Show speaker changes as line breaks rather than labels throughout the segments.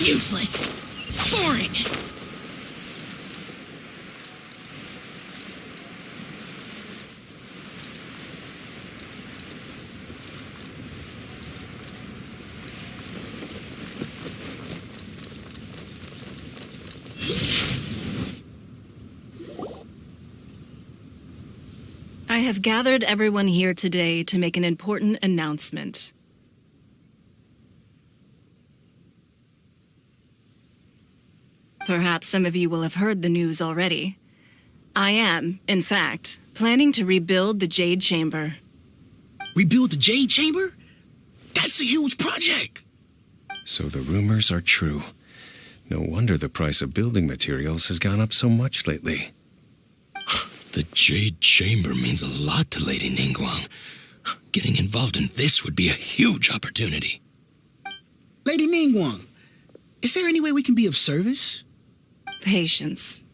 Useless. Boring.
I have gathered everyone here today to make an important announcement. Perhaps some of you will have heard the news already. I am, in fact, planning to rebuild the Jade Chamber.
Rebuild the Jade Chamber? That's a huge project!
So the rumors are true. No wonder the price of building materials has gone up so much lately.
The Jade Chamber means a lot to Lady Ningguang. Getting involved in this would be a huge opportunity.
Lady Ningguang, is there any way we can be of service?
Patience.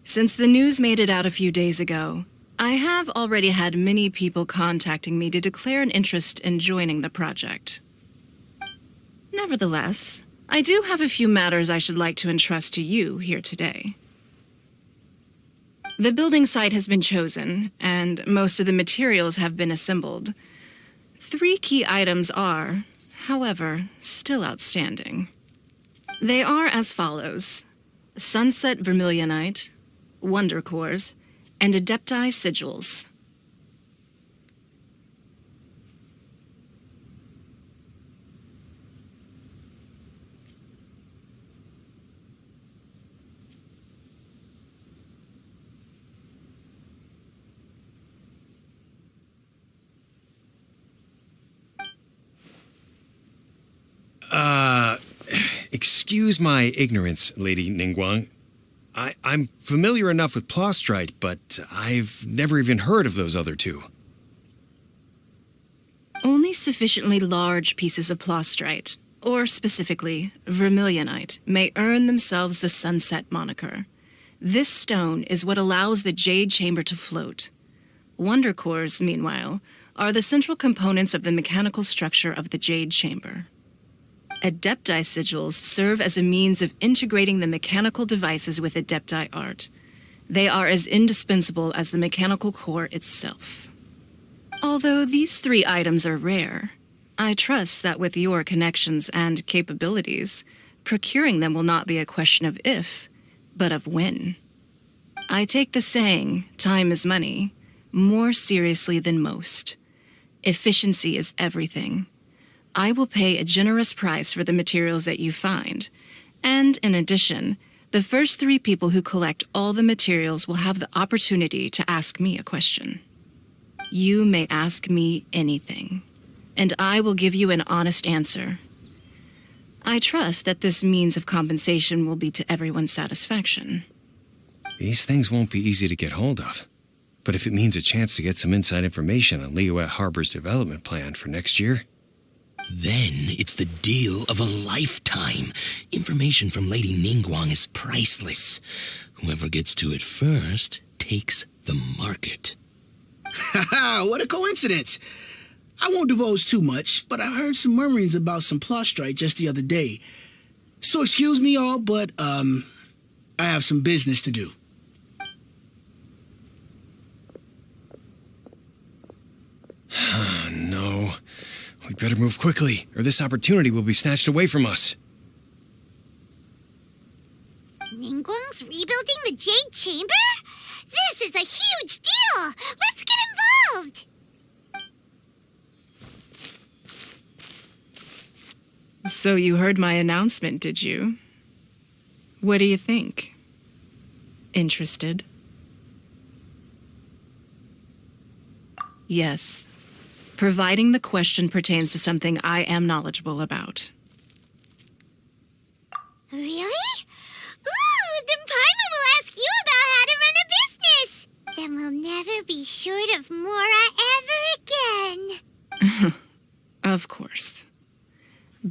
Since the news made it out a few days ago, I have already had many people contacting me to declare an interest in joining the project. Nevertheless, I do have a few matters I should like to entrust to you here today. The building site has been chosen, and most of the materials have been assembled. 3 key items are, however, still outstanding. They are as follows: Sunset Vermilionite, Wonder Cores, and Adepti Sigils.
Excuse my ignorance, Lady Ningguang. I'm familiar enough with Plostrite, but I've never even heard of those other 2.
Only sufficiently large pieces of Plostrite, or specifically Vermilionite, may earn themselves the Sunset moniker. This stone is what allows the Jade Chamber to float. Wonder Cores, meanwhile, are the central components of the mechanical structure of the Jade Chamber. Adepti Sigils serve as a means of integrating the mechanical devices with Adepti art. They are as indispensable as the mechanical core itself. Although these 3 items are rare, I trust that with your connections and capabilities, procuring them will not be a question of if, but of when. I take the saying, time is money, more seriously than most. Efficiency is everything. I will pay a generous price for the materials that you find, and in addition, the first 3 people who collect all the materials will have the opportunity to ask me a question. You may ask me anything, and I will give you an honest answer. I trust that this means of compensation will be to everyone's satisfaction.
These things won't be easy to get hold of. But if it means a chance to get some inside information on Liyue Harbor's development plan for next year...
Then it's the deal of a lifetime. Information from Lady Ningguang is priceless. Whoever gets to it first takes the market.
Haha, what a coincidence. I won't divulge too much, but I heard some murmurings about some Plostrite just the other day. So excuse me all, but, I have some business to do.
No. We better move quickly, or this opportunity will be snatched away from us.
Ningguang's rebuilding the Jade Chamber? This is a huge deal! Let's get involved!
So you heard my announcement, did you? What do you think? Interested? Yes. Providing the question pertains to something I am knowledgeable about.
Really? Ooh, then Paimon will ask you about how to run a business! Then we'll never be short of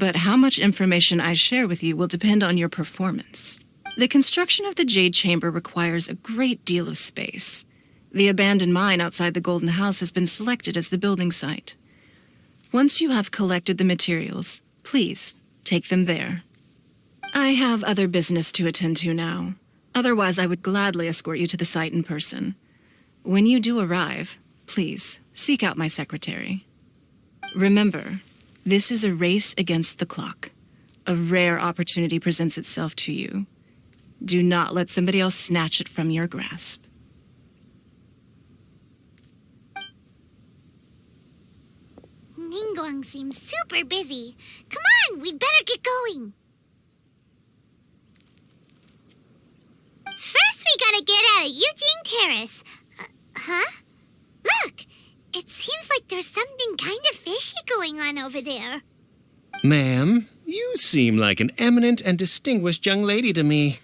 but how much information I share with you will depend on your performance. The construction of the Jade Chamber requires a great deal of space. The abandoned mine outside the Golden House has been selected as the building site. Once you have collected the materials, please take them there. I have other business to attend to now. Otherwise, I would gladly escort you to the site in person. When you do arrive, please seek out my secretary. Remember, this is a race against the clock. A rare opportunity presents itself to you. Do not let somebody else snatch it from your grasp.
Ningguang seems super busy. Come on, we'd better get going. First, we gotta get out of Eugene Terrace. Huh? Look, it seems like there's something kind of fishy going on over there.
Ma'am, you seem like an eminent and distinguished young lady to me.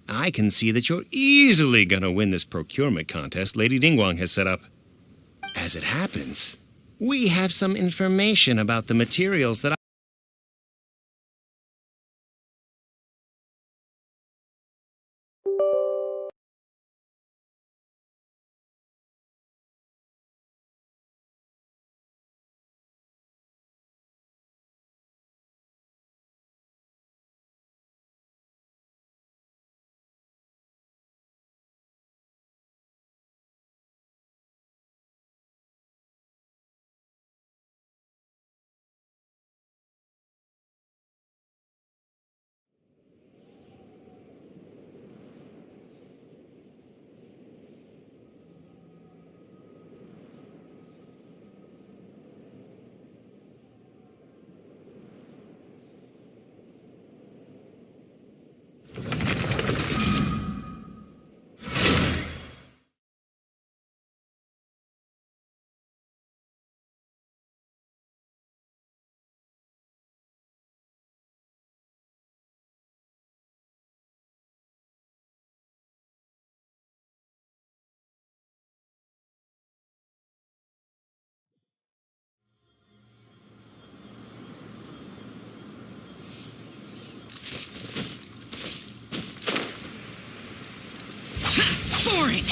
I can see that you're easily gonna win this procurement contest Lady Ningguang has set up. As it happens, we have some information about the materials that
Foreign!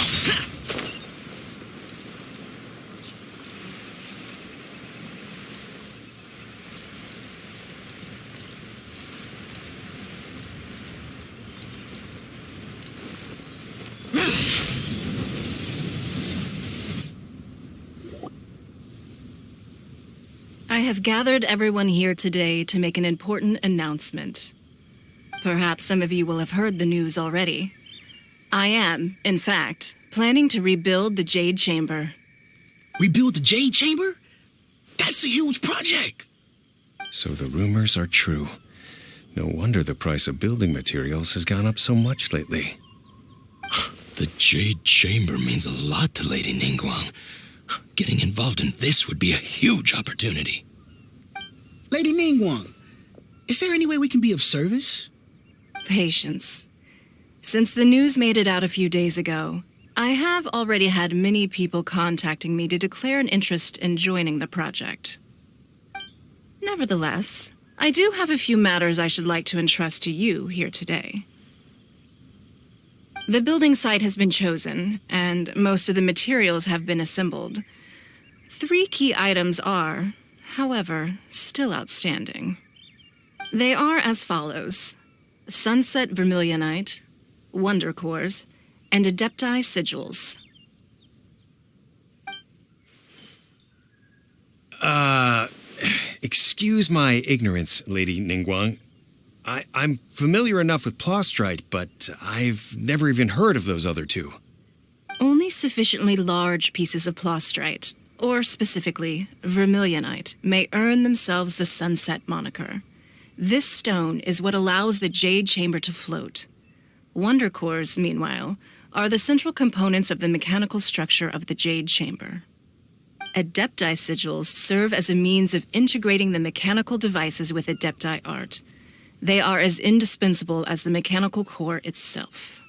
I have gathered everyone here today to make an important announcement. Perhaps some of you will have heard the news already. I am, in fact, planning to rebuild the Jade Chamber.
Rebuild the Jade Chamber? That's a huge project.
So the rumors are true. No wonder the price of building materials has gone up so much lately.
The Jade Chamber means a lot to Lady Ningguang. Getting involved in this would be a huge opportunity.
Lady Ningguang, is there any way we can be of service?
Patience. Since the news made it out a few days ago, I have already had many people contacting me to declare an interest in joining the project. Nevertheless, I do have a few matters I should like to entrust to you here today. The building site has been chosen, and most of the materials have been assembled. 3 key items are, however, still outstanding. They are as follows: sunset vermilionite, wonder cores, and adepti sigils.
Excuse my ignorance, Lady Ningguang. I'm familiar enough with plastrite, but I've never even heard of those other two.
Only sufficiently large pieces of plastrite, or specifically vermilionite, may earn themselves the sunset moniker. This stone is what allows the Jade Chamber to float. Wonder cores, meanwhile, are the central components of the mechanical structure of the Jade Chamber. Adepti sigils serve as a means of integrating the mechanical devices with adepti art. They are as indispensable as the mechanical core itself.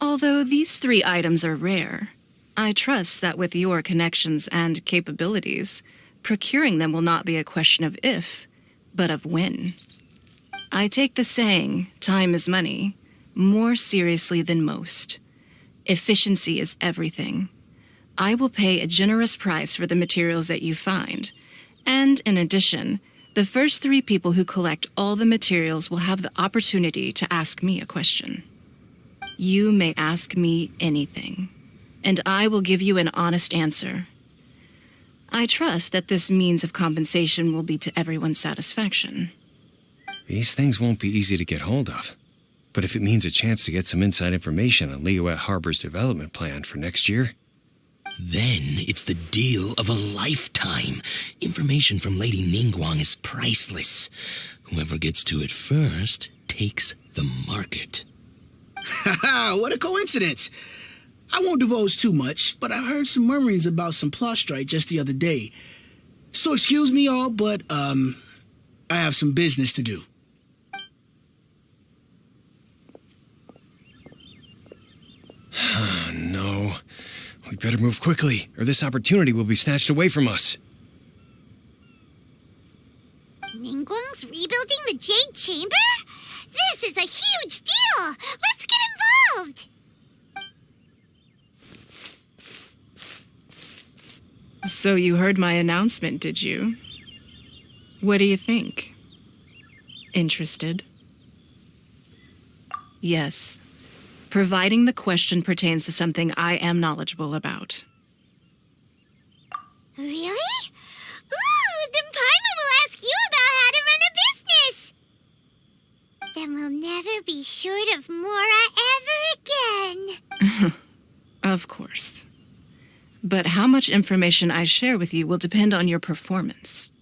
Although these 3 items are rare, I trust that with your connections and capabilities, procuring them will not be a question of if, but of when. I take the saying, time is money, more seriously than most. Efficiency is everything. I will pay a generous price for the materials that you find. And in addition, the first 3 people who collect all the materials will have the opportunity to ask me a question. You may ask me anything, and I will give you an honest answer. I trust that this means of compensation will be to everyone's satisfaction.
These things won't be easy to get hold of. But if it means a chance to get some inside information on Liyue Harbor's development plan for next year,
then it's the deal of a lifetime. Information from Lady Ningguang is priceless. Whoever gets to it first takes the market.
Haha, what a coincidence. I won't divulge too much, but I heard some murmurings about some plustrite just the other day. So excuse me all, but, I have some business to do.
oh no. We better move quickly, or this opportunity will be snatched away from us.
Ningguang's rebuilding the Jade Chamber? This is a huge deal! Let's get involved!
So you heard my announcement, did you? What do you think? Interested? Yes. Providing the question pertains to something I am knowledgeable about.
Really? Ooh, then Paimon will ask you about how to run a business! Then we'll never be short of Mora ever again.
Of course. But how much information I share with you will depend on your performance.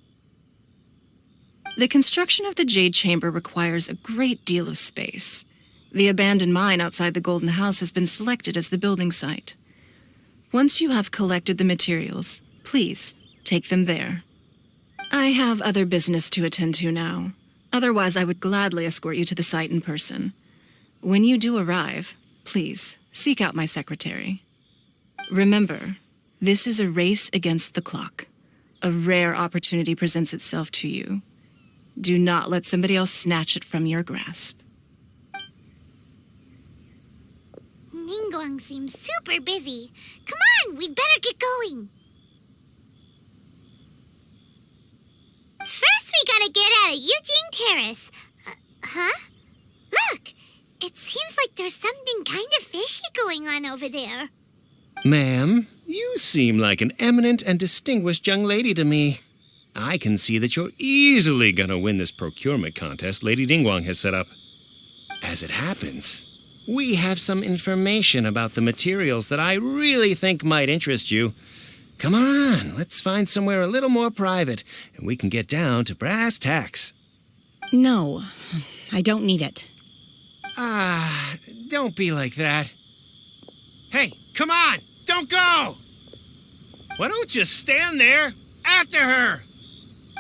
The construction of the Jade Chamber requires a great deal of space. The abandoned mine outside the Golden House has been selected as the building site. Once you have collected the materials, please take them there. I have other business to attend to now. Otherwise, I would gladly escort you to the site in person. When you do arrive, please seek out my secretary. Remember, this is a race against the clock. A rare opportunity presents itself to you. Do not let somebody else snatch it from your grasp.
Ningguang seems super busy. Come on, we'd better get going. First, we gotta get out of Eugene Terrace. Huh? Look, it seems like there's something kind of fishy going on over there.
Ma'am, you seem like an eminent and distinguished young lady to me. I can see that you're easily gonna win this procurement contest Lady Ningguang has set up. As it happens, we have some information about the materials that I really think might interest you. Come on, let's find somewhere a little more private, and we can get down to brass tacks.
No, I don't need it.
Don't be like that. Hey, come on, don't go! Why don't you stand there after her?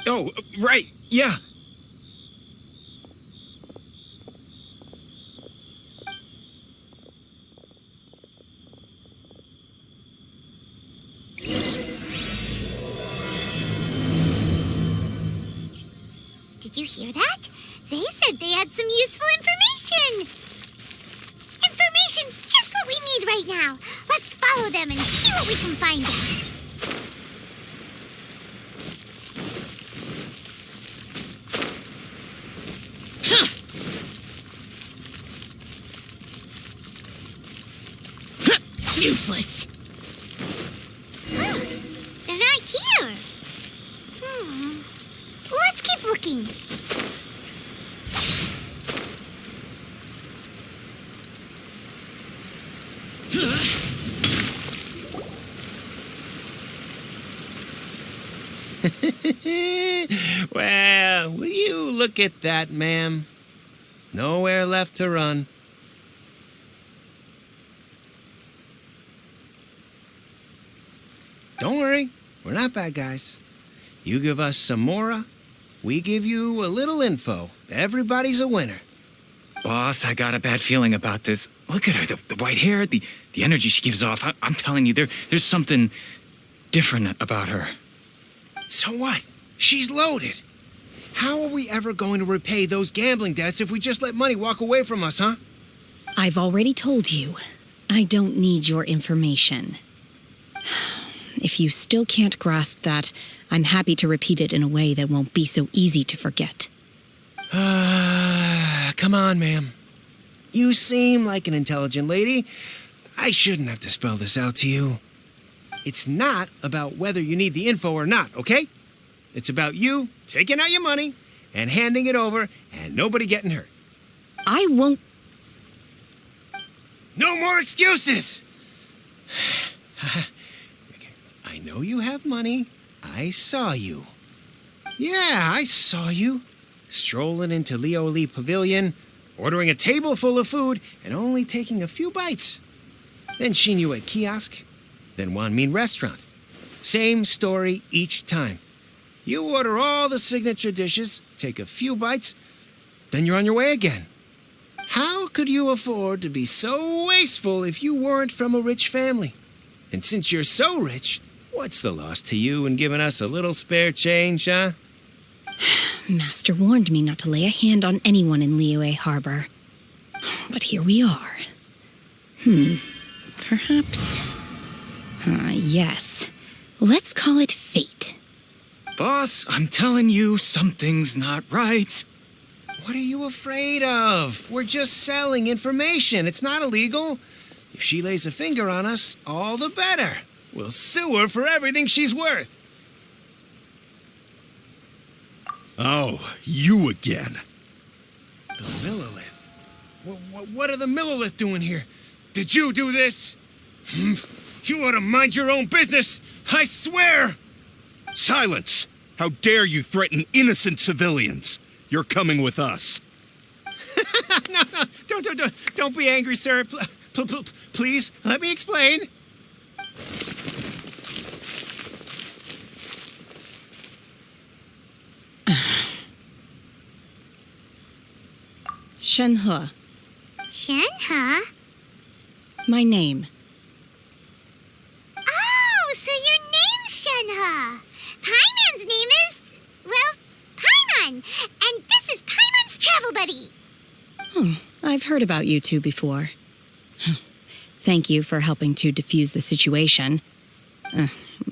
Oh, right, yeah.
Did you hear that? They said they had some useful information. Information's just what we need right now. Let's follow them and see what we can find out.
Useless.
They're not here. Let's keep looking.
Well, will you look at that, ma'am? Nowhere left to run. Don't worry, we're not bad guys. You give us some Mora, we give you a little info. Everybody's a winner.
Boss, I got a bad feeling about this. Look at her, the white hair, the energy she gives off. I'm telling you, there's something different about her.
So what? She's loaded. How are we ever going to repay those gambling debts if we just let money walk away from us, huh?
I've already told you, I don't need your information. If you still can't grasp that, I'm happy to repeat it in a way that won't be so easy to forget.
Come on, ma'am. You seem like an intelligent lady. I shouldn't have to spell this out to you. It's not about whether you need the info or not, okay? It's about you taking out your money and handing it over and nobody getting hurt.
I won't.
No more excuses! Okay, I know you have money. I saw you. Yeah, I saw you. Strolling into Leo Lee Pavilion, ordering a table full of food, and only taking a few bites. Then Shinyu at kiosk, then Wanmin restaurant. Same story each time. You order all the signature dishes, take a few bites, then you're on your way again. How could you afford to be so wasteful if you weren't from a rich family? And since you're so rich, what's the loss to you in giving us a little spare change, huh?
Master warned me not to lay a hand on anyone in Liyue Harbor. But here we are. Perhaps. Yes. Let's call it fate.
Boss, I'm telling you, something's not right.
What are you afraid of? We're just selling information. It's not illegal. If she lays a finger on us, all the better. We'll sue her for everything she's worth.
Oh, you again.
The Millilith. What are the Millilith doing here? Did you do this? You ought to mind your own business. I swear.
Silence! How dare you threaten innocent civilians? You're coming with us.
No, don't be angry, sir. Please, let me explain.
Shenhe,
Shenhe?
my name.
Oh, so your name's Shenhe. Paimon's name is, well, Paimon. And this is Paimon's travel buddy.
I've heard about you two before. Thank you for helping to defuse the situation.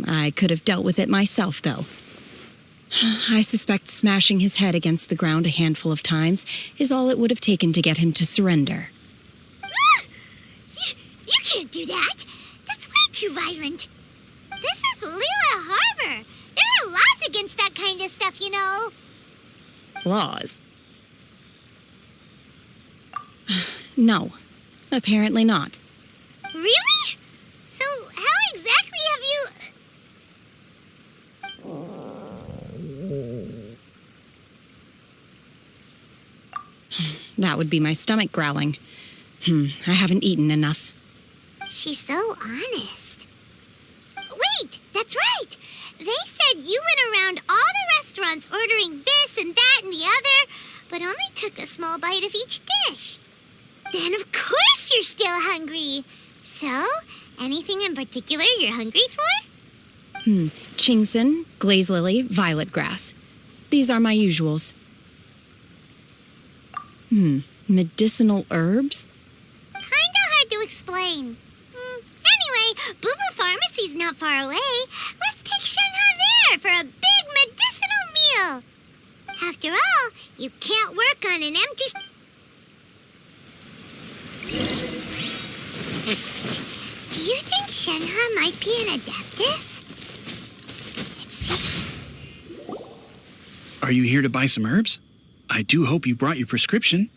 I could have dealt with it myself, though. I suspect smashing his head against the ground a handful of times is all it would have taken to get him to surrender.
You can't do that. That's way too violent. This is Liyue Harbor. There are laws against that kind of stuff, you know.
Laws? No, apparently not.
Really? So how exactly have you...
That would be my stomach growling. I haven't eaten enough.
She's so honest. Wait, that's right. They said you went around all the restaurants ordering this and that and the other, but only took a small bite of each dish. Then of course you're still hungry. So, anything in particular you're hungry for?
Chingson, glaze lily, violet grass. These are my usuals. Medicinal herbs?
Kinda hard to explain. Anyway, Boo Boo Pharmacy's not far away. Let's take Shenhe there for a big medicinal meal. After all, you can't work on an empty... Psst. Do you think Shenhe might be an Adeptus?
Are you here to buy some herbs? I do hope you brought your prescription.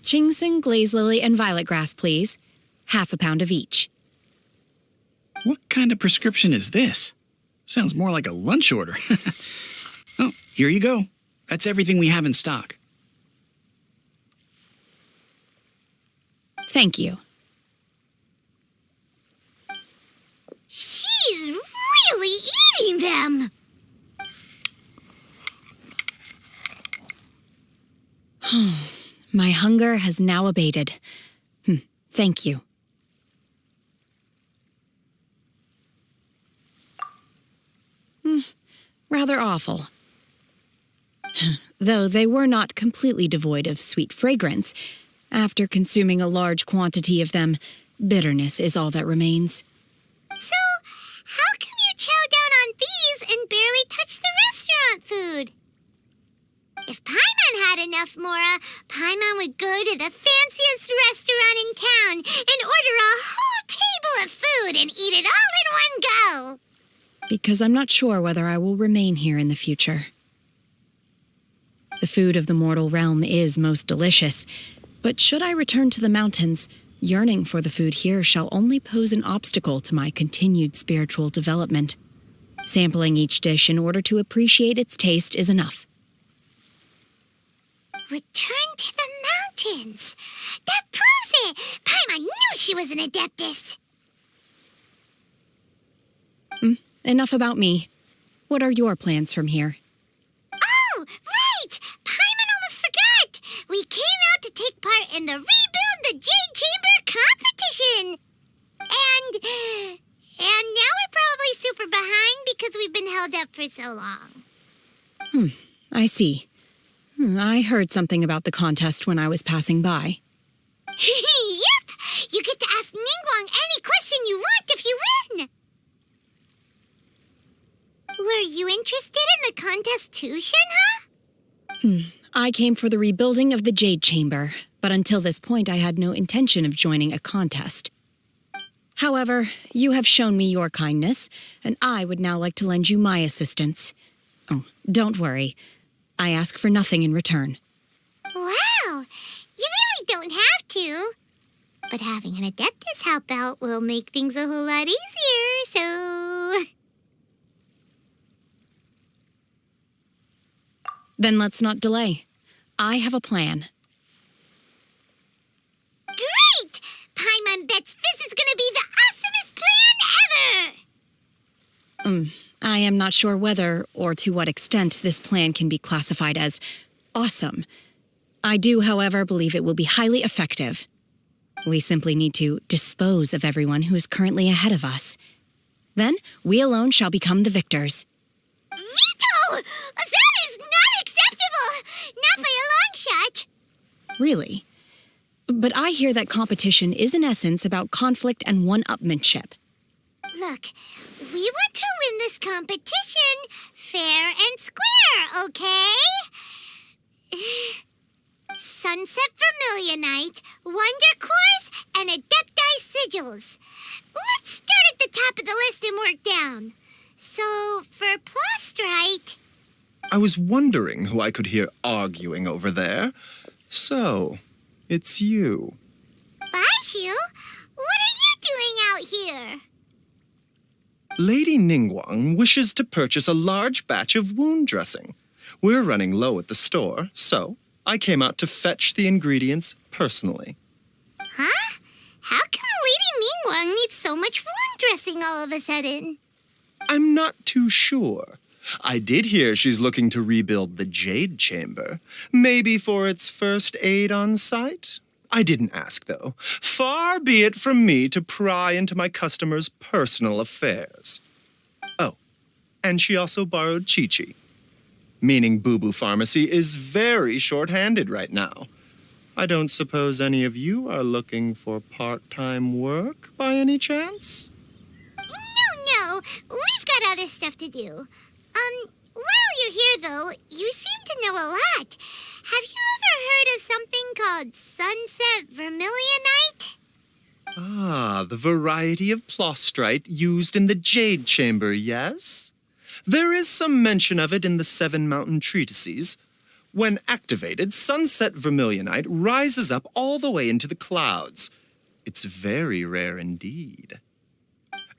Chingson, glaze lily, and violet grass, please. Half a pound of each.
What kind of prescription is this? Sounds more like a lunch order. Oh, here you go. That's everything we have in stock.
Thank you.
She's really eating them!
My hunger has now abated. Thank you. Rather awful. Though they were not completely devoid of sweet fragrance. After consuming a large quantity of them, bitterness is all that remains.
So, how come you chow down on these and barely touch the restaurant food? If Paimon had enough, Mora, Paimon would go to the fanciest restaurant in town and order a whole table of food and eat it all in one go.
Because I'm not sure whether I will remain here in the future. The food of the mortal realm is most delicious, but should I return to the mountains, yearning for the food here shall only pose an obstacle to my continued spiritual development. Sampling each dish in order to appreciate its taste is enough.
Return to the mountains. That proves it. Paimon knew she was an adeptus.
Enough about me. What are your plans from here?
Oh, right! Paimon almost forgot! We came out to take part in the Rebuild the Jade Chamber competition! And now we're probably super behind because we've been held up for so long.
I see. I heard something about the contest when I was passing by.
Yep! You get to ask Ningguang any question you want if you win! Were you interested in the contest too, Shenhe?
I came for the rebuilding of the Jade Chamber, but until this point I had no intention of joining a contest. However, you have shown me your kindness, and I would now like to lend you my assistance. Oh, don't worry. I ask for nothing in return.
Wow! You really don't have to. But having an Adeptus help out will make things a whole lot easier, so...
Then let's not delay. I have a plan.
Great! Paimon bets this is gonna be the awesomest plan ever!
I am not sure whether or to what extent this plan can be classified as awesome. I do, however, believe it will be highly effective. We simply need to dispose of everyone who is currently ahead of us. Then, we alone shall become the victors.
Veto! That is not acceptable! Not by a long shot!
Really? But I hear that competition is in essence about conflict and one-upmanship.
Look, we want to win this competition fair and square, okay? Sunset Vermilionite, Wonder Cores, and Adepti Sigils. Let's start at the top of the list and work down. So, for Plostrite...
I was wondering who I could hear arguing over there. So, it's you.
Baishu, what are you doing out here?
Lady Ningguang wishes to purchase a large batch of wound dressing. We're running low at the store, so I came out to fetch the ingredients personally.
Huh? How come Lady Ningguang needs so much wound dressing all of a sudden?
I'm not too sure. I did hear she's looking to rebuild the Jade Chamber. Maybe for its first aid on site? I didn't ask, though. Far be it from me to pry into my customers' personal affairs. Oh, and she also borrowed Chi-Chi. Meaning Boo Boo Pharmacy is very short-handed right now. I don't suppose any of you are looking for part-time work by any chance?
No, we've got other stuff to do. While you're here, though, you seem to know a lot. Have you ever heard of something called Sunset Vermilionite?
Ah, the variety of plostrite used in the Jade Chamber, yes? There is some mention of it in the Seven Mountain Treatises. When activated, Sunset Vermilionite rises up all the way into the clouds. It's very rare indeed.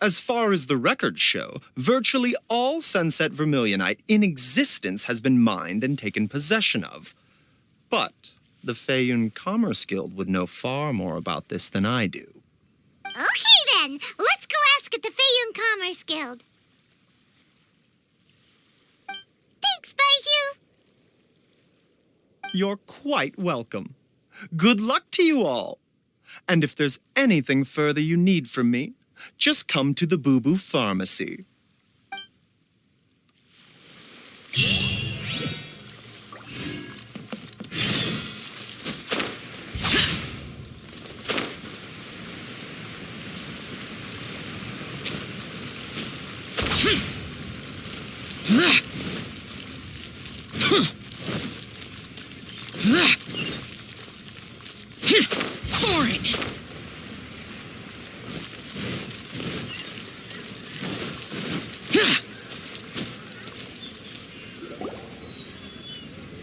As far as the records show, virtually all Sunset Vermilionite in existence has been mined and taken possession of. But the Feiyun Commerce Guild would know far more about this than I do.
Okay, then. Let's go ask at the Feiyun Commerce Guild. Thanks, Baishu.
You're quite welcome. Good luck to you all. And if there's anything further you need from me, just come to the Boo Boo Pharmacy.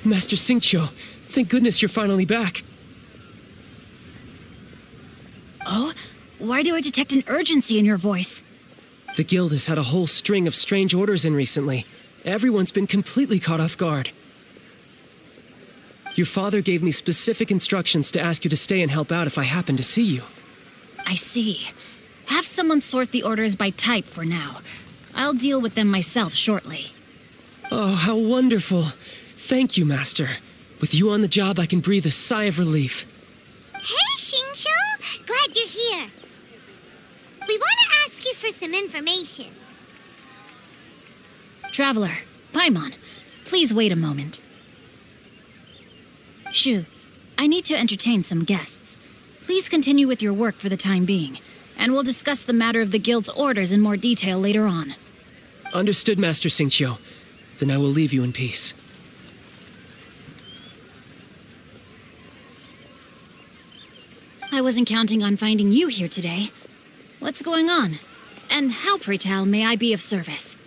Master Xingqiu, thank goodness you're finally back.
Oh? Why do I detect an urgency in your voice?
The guild has had a whole string of strange orders in recently. Everyone's been completely caught off guard. Your father gave me specific instructions to ask you to stay and help out if I happen to see you.
I see. Have someone sort the orders by type for now. I'll deal with them myself shortly.
Oh, how wonderful. Thank you, Master. With you on the job, I can breathe a sigh of relief.
Hey, Xingqiu! Glad you're here. We want to ask you for some information.
Traveler, Paimon, please wait a moment. Shu, I need to entertain some guests. Please continue with your work for the time being, and we'll discuss the matter of the guild's orders in more detail later on.
Understood, Master Xingqiu. Then I will leave you in peace.
I wasn't counting on finding you here today. What's going on? And how, pray tell, may I be of service?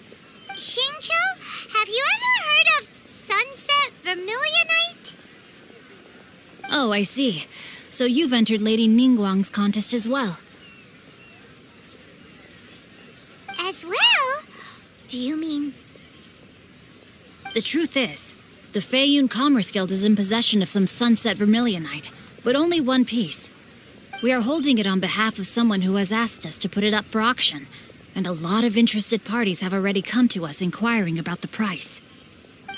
Xingqiu, have you ever heard of sunset vermilionite?
Oh, I see. So you've entered Lady Ningguang's contest as well.
As well? Do you mean...
The truth is, the Feiyun Commerce Guild is in possession of some sunset vermilionite, but only one piece. We are holding it on behalf of someone who has asked us to put it up for auction, and a lot of interested parties have already come to us inquiring about the price.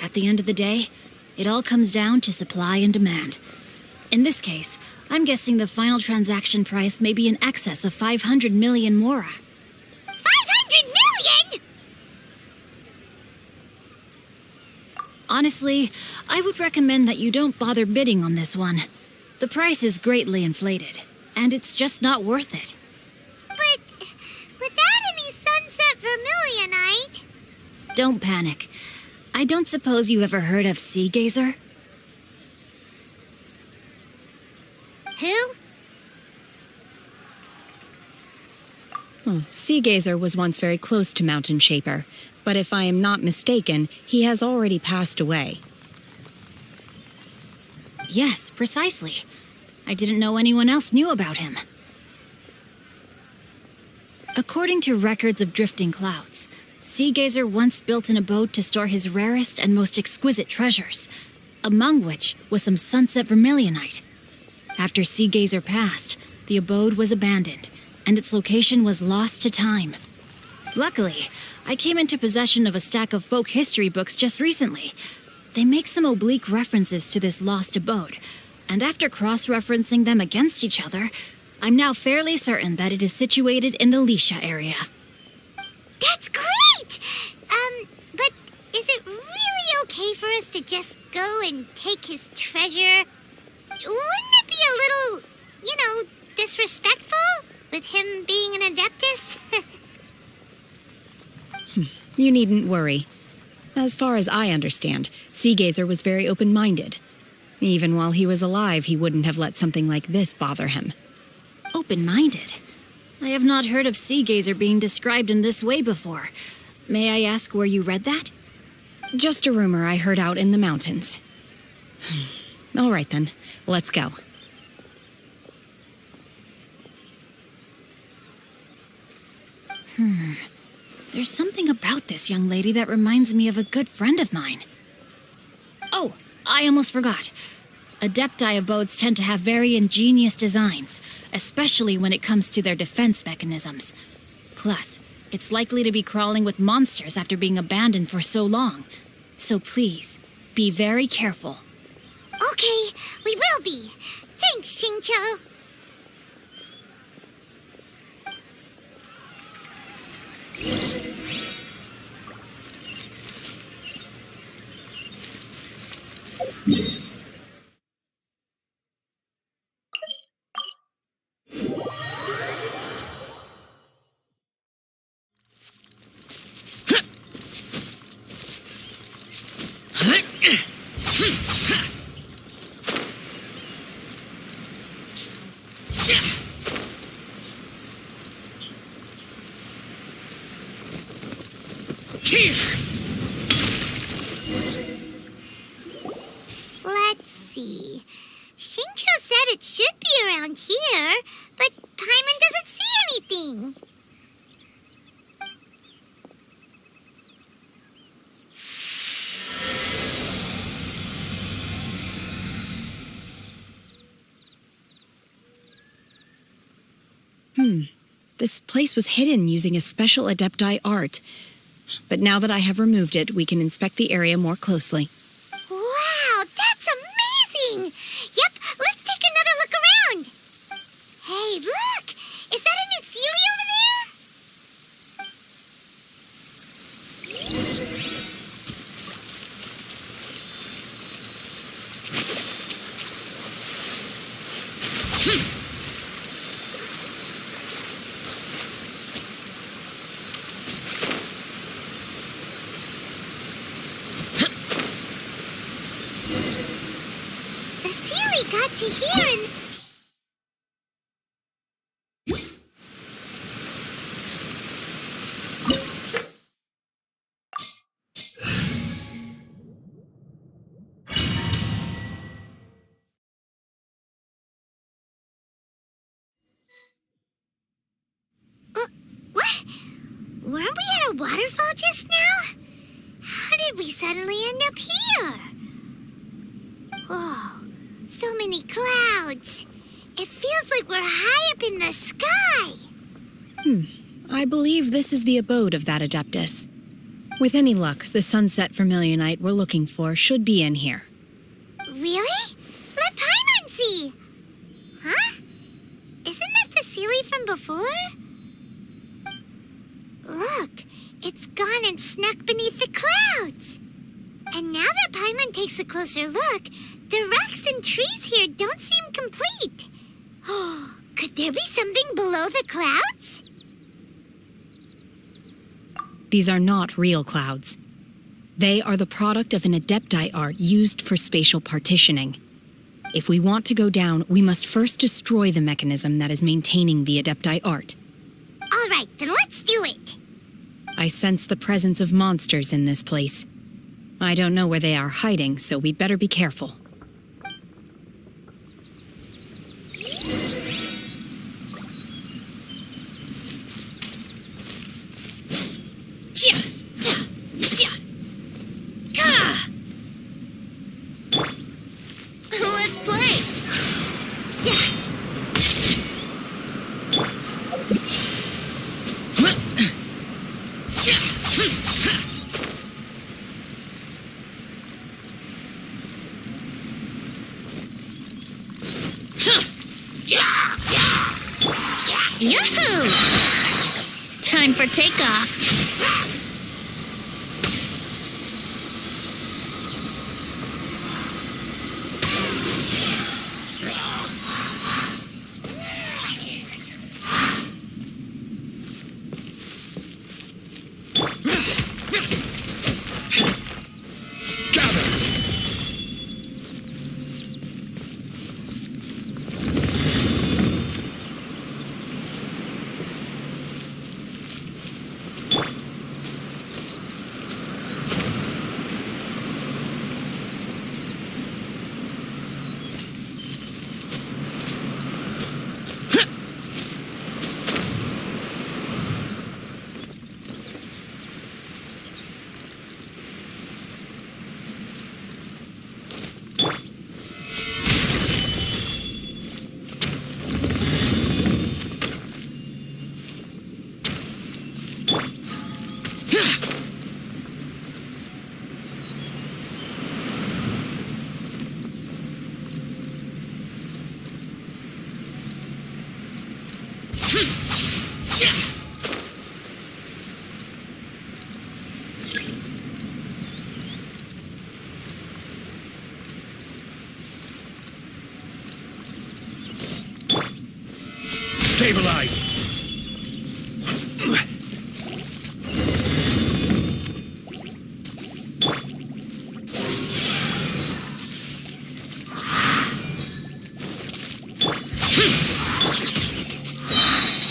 At the end of the day, it all comes down to supply and demand. In this case, I'm guessing the final transaction price may be in excess of 500 million mora.
500 million?!
Honestly, I would recommend that you don't bother bidding on this one. The price is greatly inflated, and it's just not worth it.
But without any sunset vermilionite...
Don't panic. I don't suppose you ever heard of Sea Gazer?
Who?
Sea Gazer was once very close to Mountain Shaper, but if I am not mistaken, he has already passed away. Yes, precisely. I didn't know anyone else knew about him. According to records of drifting clouds, Sea Gazer once built an abode to store his rarest and most exquisite treasures, among which was some sunset vermilionite. After Sea Gazer passed, the abode was abandoned, and its location was lost to time. Luckily, I came into possession of a stack of folk history books just recently. They make some oblique references to this lost abode, and after cross-referencing them against each other, I'm now fairly certain that it is situated in the Lisha area.
That's great! But is it really okay for us to just go and take his treasure? Wouldn't it be a little, disrespectful with him being an Adeptus?
You needn't worry. As far as I understand, Sea Gazer was very open-minded. Even while he was alive, he wouldn't have let something like this bother him. Open-minded? I have not heard of Sea Gazer being described in this way before. May I ask where you read that? Just a rumor I heard out in the mountains. All right then, let's go. There's something about this young lady that reminds me of a good friend of mine. Oh, I almost forgot. Adepti abodes tend to have very ingenious designs, especially when it comes to their defense mechanisms. Plus, it's likely to be crawling with monsters after being abandoned for so long. So please, be very careful.
Okay, we will be. Thanks, Xingqiu. Let's see. Shincho said it should be around here, but Paimon doesn't see anything.
This place was hidden using a special Adepti art. But now that I have removed it, we can inspect the area more closely.
Wow, that's amazing! Yep, let's take another look around. Hey, look! Is that a new Sealy over there? The Sealy got to here and... What? Weren't we at a waterfall just now? How did we suddenly end up here? Oh, so many clouds. It feels like we're high up in the sky.
I believe this is the abode of that Adeptus. With any luck, the sunset vermilionite we're looking for should be in here.
Really? Let Paimon see. Huh? Isn't that the Sealy from before? Look, it's gone and snuck beneath the clouds. And now that Paimon takes a closer look, the rocks and trees here don't seem complete. Oh, could there be something below the clouds?
These are not real clouds. They are the product of an Adepti art used for spatial partitioning. If we want to go down, we must first destroy the mechanism that is maintaining the Adepti art.
All right, then let's do it.
I sense the presence of monsters in this place. I don't know where they are hiding, so we'd better be careful.
Let's play. Yahoo! Time for takeoff.
Stabilize!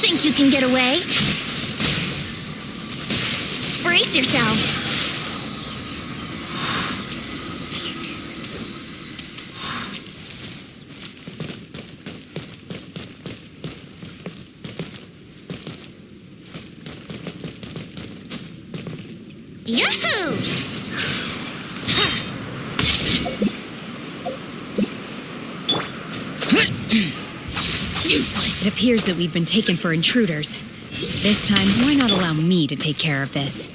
Think you can get away? Brace Brace yourselves. Yahoo!
Useless. It appears that we've been taken for intruders. This time, why not allow me to take care of this?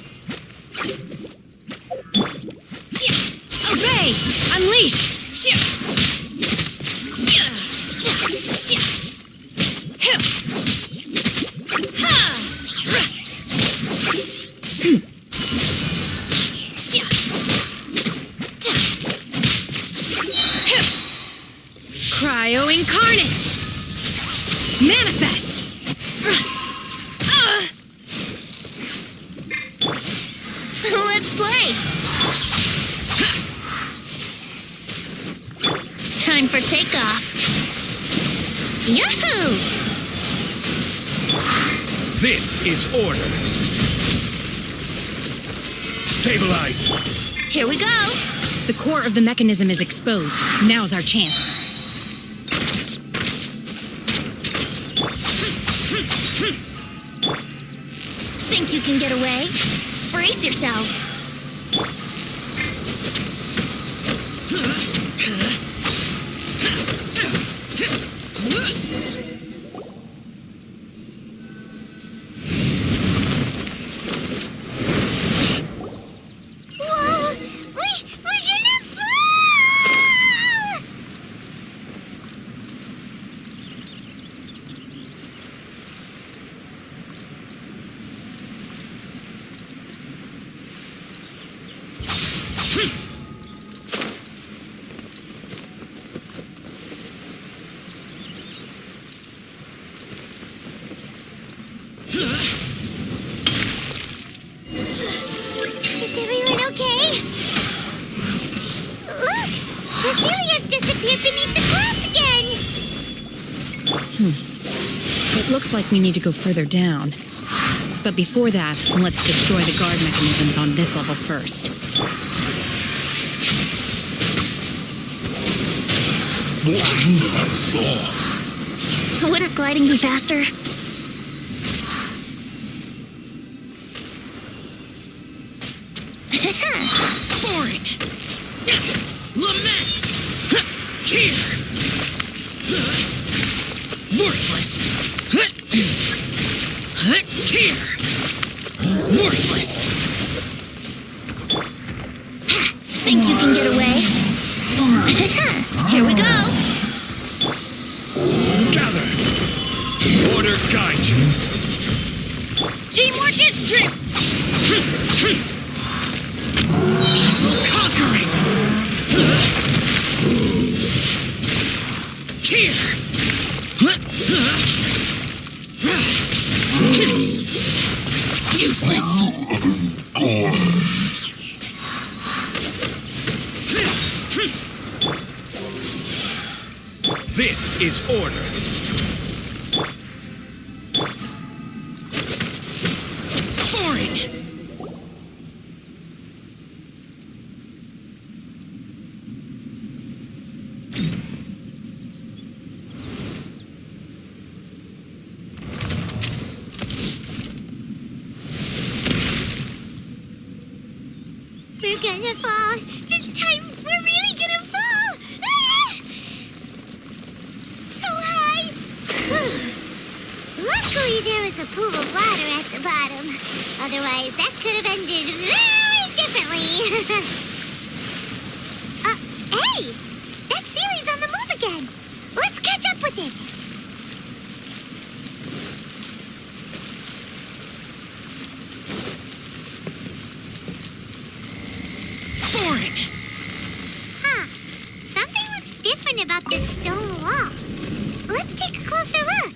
Obey! Unleash! Cryo incarnate! Manifest!
Let's play. Time for takeoff. Yahoo!
This is order. Stabilize.
Here we go.
The core of the mechanism is exposed. Now's our chance.
Think you can get away? Brace yourselves. Whoa! We're gonna fall! Is everyone okay? Look! Cecilia's disappeared beneath the clouds again!
It looks like we need to go further down. But before that, let's destroy the guard mechanisms on this level first.
Wouldn't gliding be faster?
Foreign! Lament! Tear! Worthless! Tear! Worthless!
Think you can get away? Here we go!
Gather. Order guide you.
Teamwork is strength! Conquering! Tear! Useless!
This is order.
Foreign!
We're gonna fall. This time, we're really gonna fall. Ah! So high. Luckily, there was a pool of water at the bottom. Otherwise, that could have ended very differently. Hey! That Sealy's on the move again. Let's catch up with it.
Foreign!
Huh. Something looks different about this stone wall. Let's take a closer look.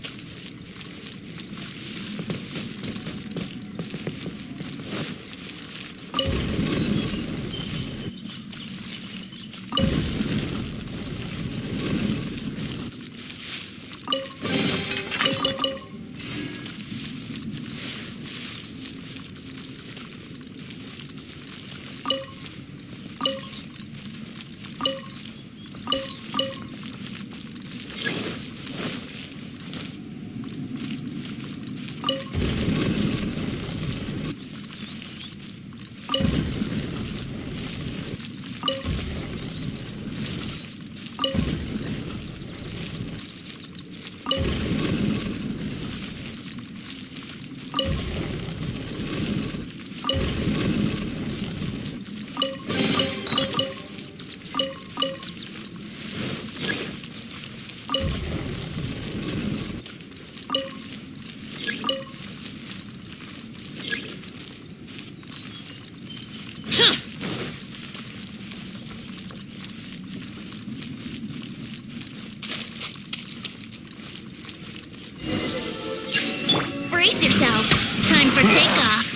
Brace yourselves. Time for takeoff.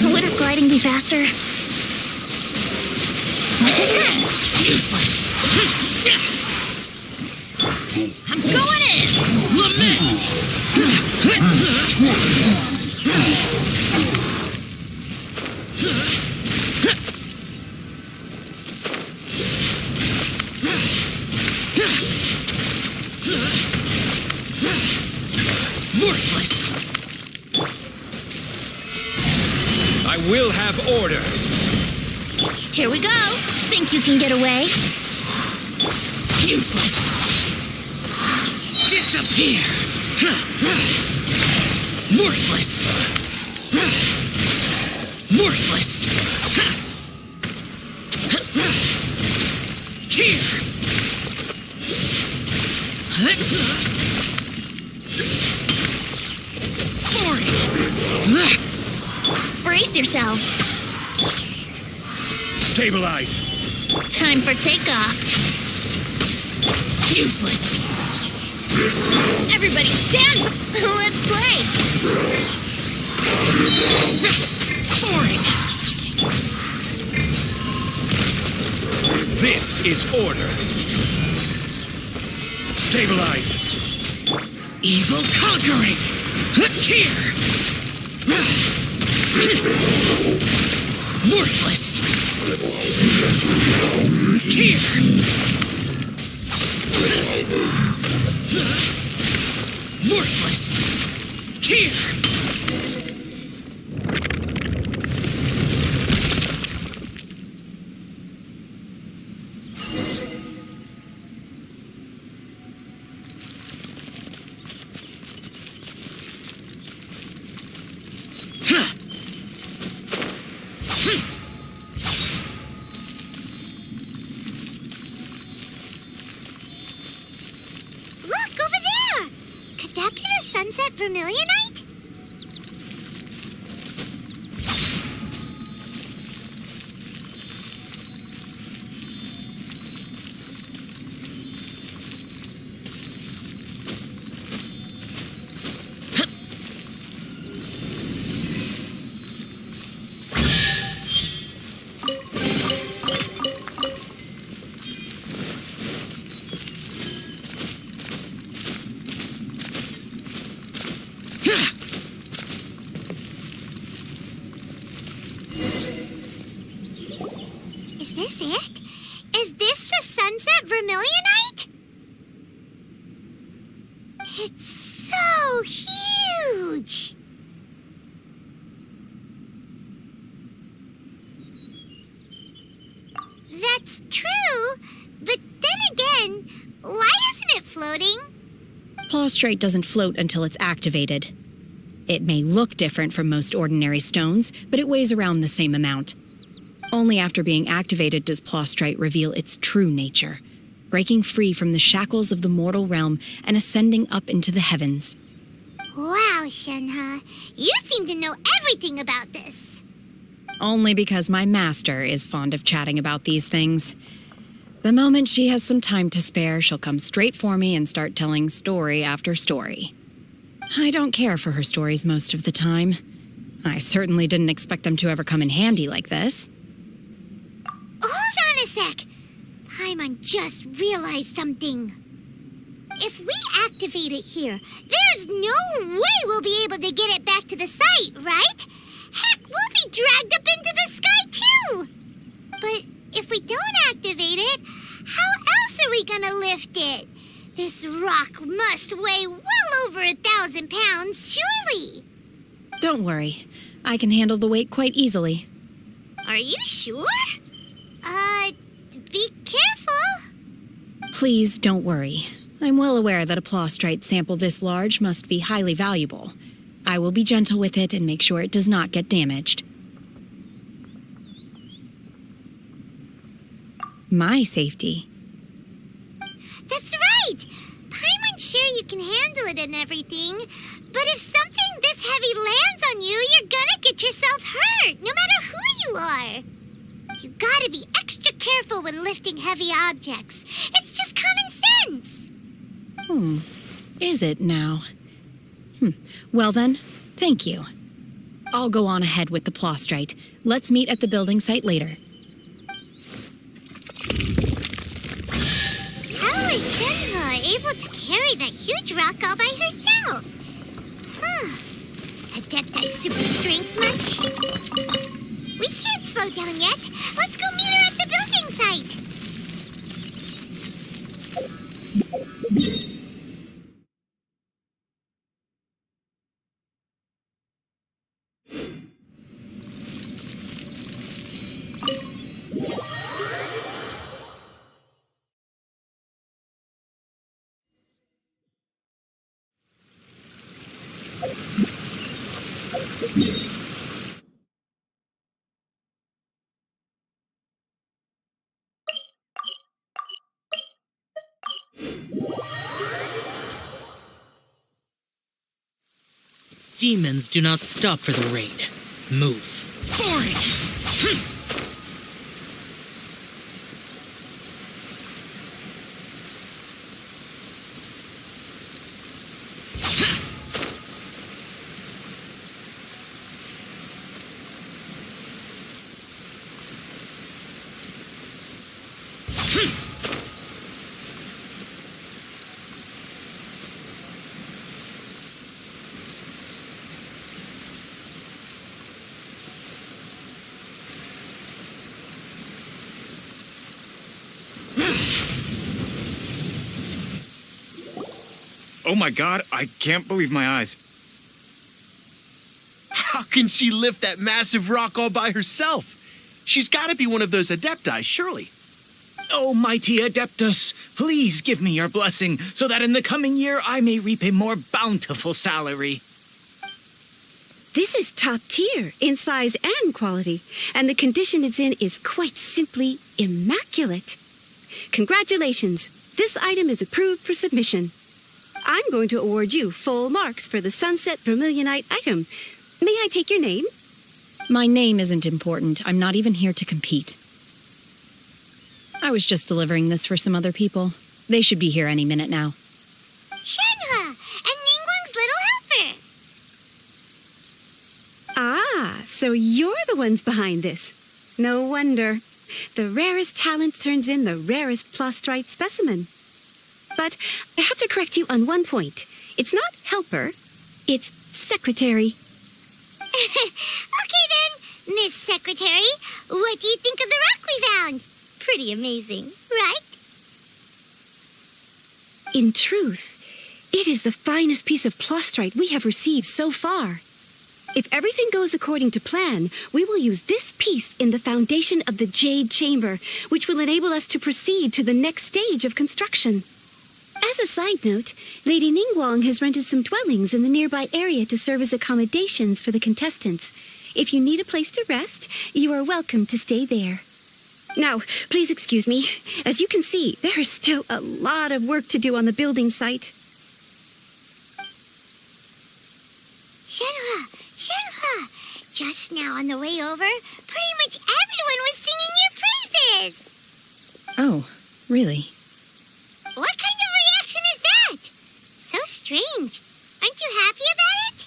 Wouldn't gliding be faster?
Useless. I'm going in. Lament. Worthless.
I will have order.
Here we go. Think you can get away?
Useless. Disappear. Worthless. Worthless. Here. Boring.
Brace yourselves.
Stabilize.
Time for takeoff.
Useless.
Everybody stand. Let's play.
Boring.
This is order. Stabilize.
Evil conquering. Here. Worthless. Here. Worthless. Here.
Look, over there. Could that be the sunset vermilionite? Is this it? Is this the sunset vermilionite? It's so huge! That's true, but then again, why isn't it floating?
Plaustrite doesn't float until it's activated. It may look different from most ordinary stones, but it weighs around the same amount. Only after being activated does Plaustrite reveal its true nature, breaking free from the shackles of the mortal realm and ascending up into the heavens.
Wow, Shenhe, you seem to know everything about this.
Only because my master is fond of chatting about these things. The moment she has some time to spare, she'll come straight for me and start telling story after story. I don't care for her stories most of the time. I certainly didn't expect them to ever come in handy like this.
Hold on a sec. Paimon just realized something. If we activate it here, there's no way we'll be able to get it back to the site, right? Heck, we'll be dragged up into the sky too. But if we don't activate it, how else are we gonna lift it? This rock must weigh well over 1,000 pounds, surely.
Don't worry. I can handle the weight quite easily.
Are you sure? Be careful.
Please don't worry. I'm well aware that a plostrite sample this large must be highly valuable. I will be gentle with it and make sure it does not get damaged. My safety.
That's right! Paimon's sure you can handle it and everything, but if something this heavy lands on you, you're gonna get yourself hurt, no matter who you are. You gotta be extra careful when lifting heavy objects. It's just common sense.
Is it now? Well then, thank you. I'll go on ahead with the plostrite. Let's meet at the building site later.
How is Shenhe able to carry that huge rock all by herself? Adepti super strength much? We can't slow down yet. Let's go meet her at the building site.
Demons do not stop for the rain. Move.
Oh my god, I can't believe my eyes.
How can she lift that massive rock all by herself? She's got to be one of those adepti, surely.
Oh, mighty Adeptus, please give me your blessing so that in the coming year I may reap a more bountiful salary.
This is top tier in size and quality, and the condition it's in is quite simply immaculate. Congratulations, this item is approved for submission. I'm going to award you full marks for the Sunset Vermilionite item. May I take your name?
My name isn't important. I'm not even here to compete. I was just delivering this for some other people. They should be here any minute now.
Shenhe and Ningguang's little helper.
Ah, so you're the ones behind this. No wonder. The rarest talent turns in the rarest plostrite specimen. But I have to correct you on one point. It's not helper, it's secretary.
Okay then, Miss Secretary, what do you think of the rock we found? Pretty amazing, right?
In truth, it is the finest piece of plostrite we have received so far. If everything goes according to plan, we will use this piece in the foundation of the jade chamber, which will enable us to proceed to the next stage of construction. As a side note, Lady Ningguang has rented some dwellings in the nearby area to serve as accommodations for the contestants. If you need a place to rest, you are welcome to stay there. Now, please excuse me. As you can see, there is still a lot of work to do on the building site.
Shenhe, just now on the way over, pretty much everyone was singing your praises.
Oh, really?
What kind of reaction is that? So strange. Aren't you happy about it?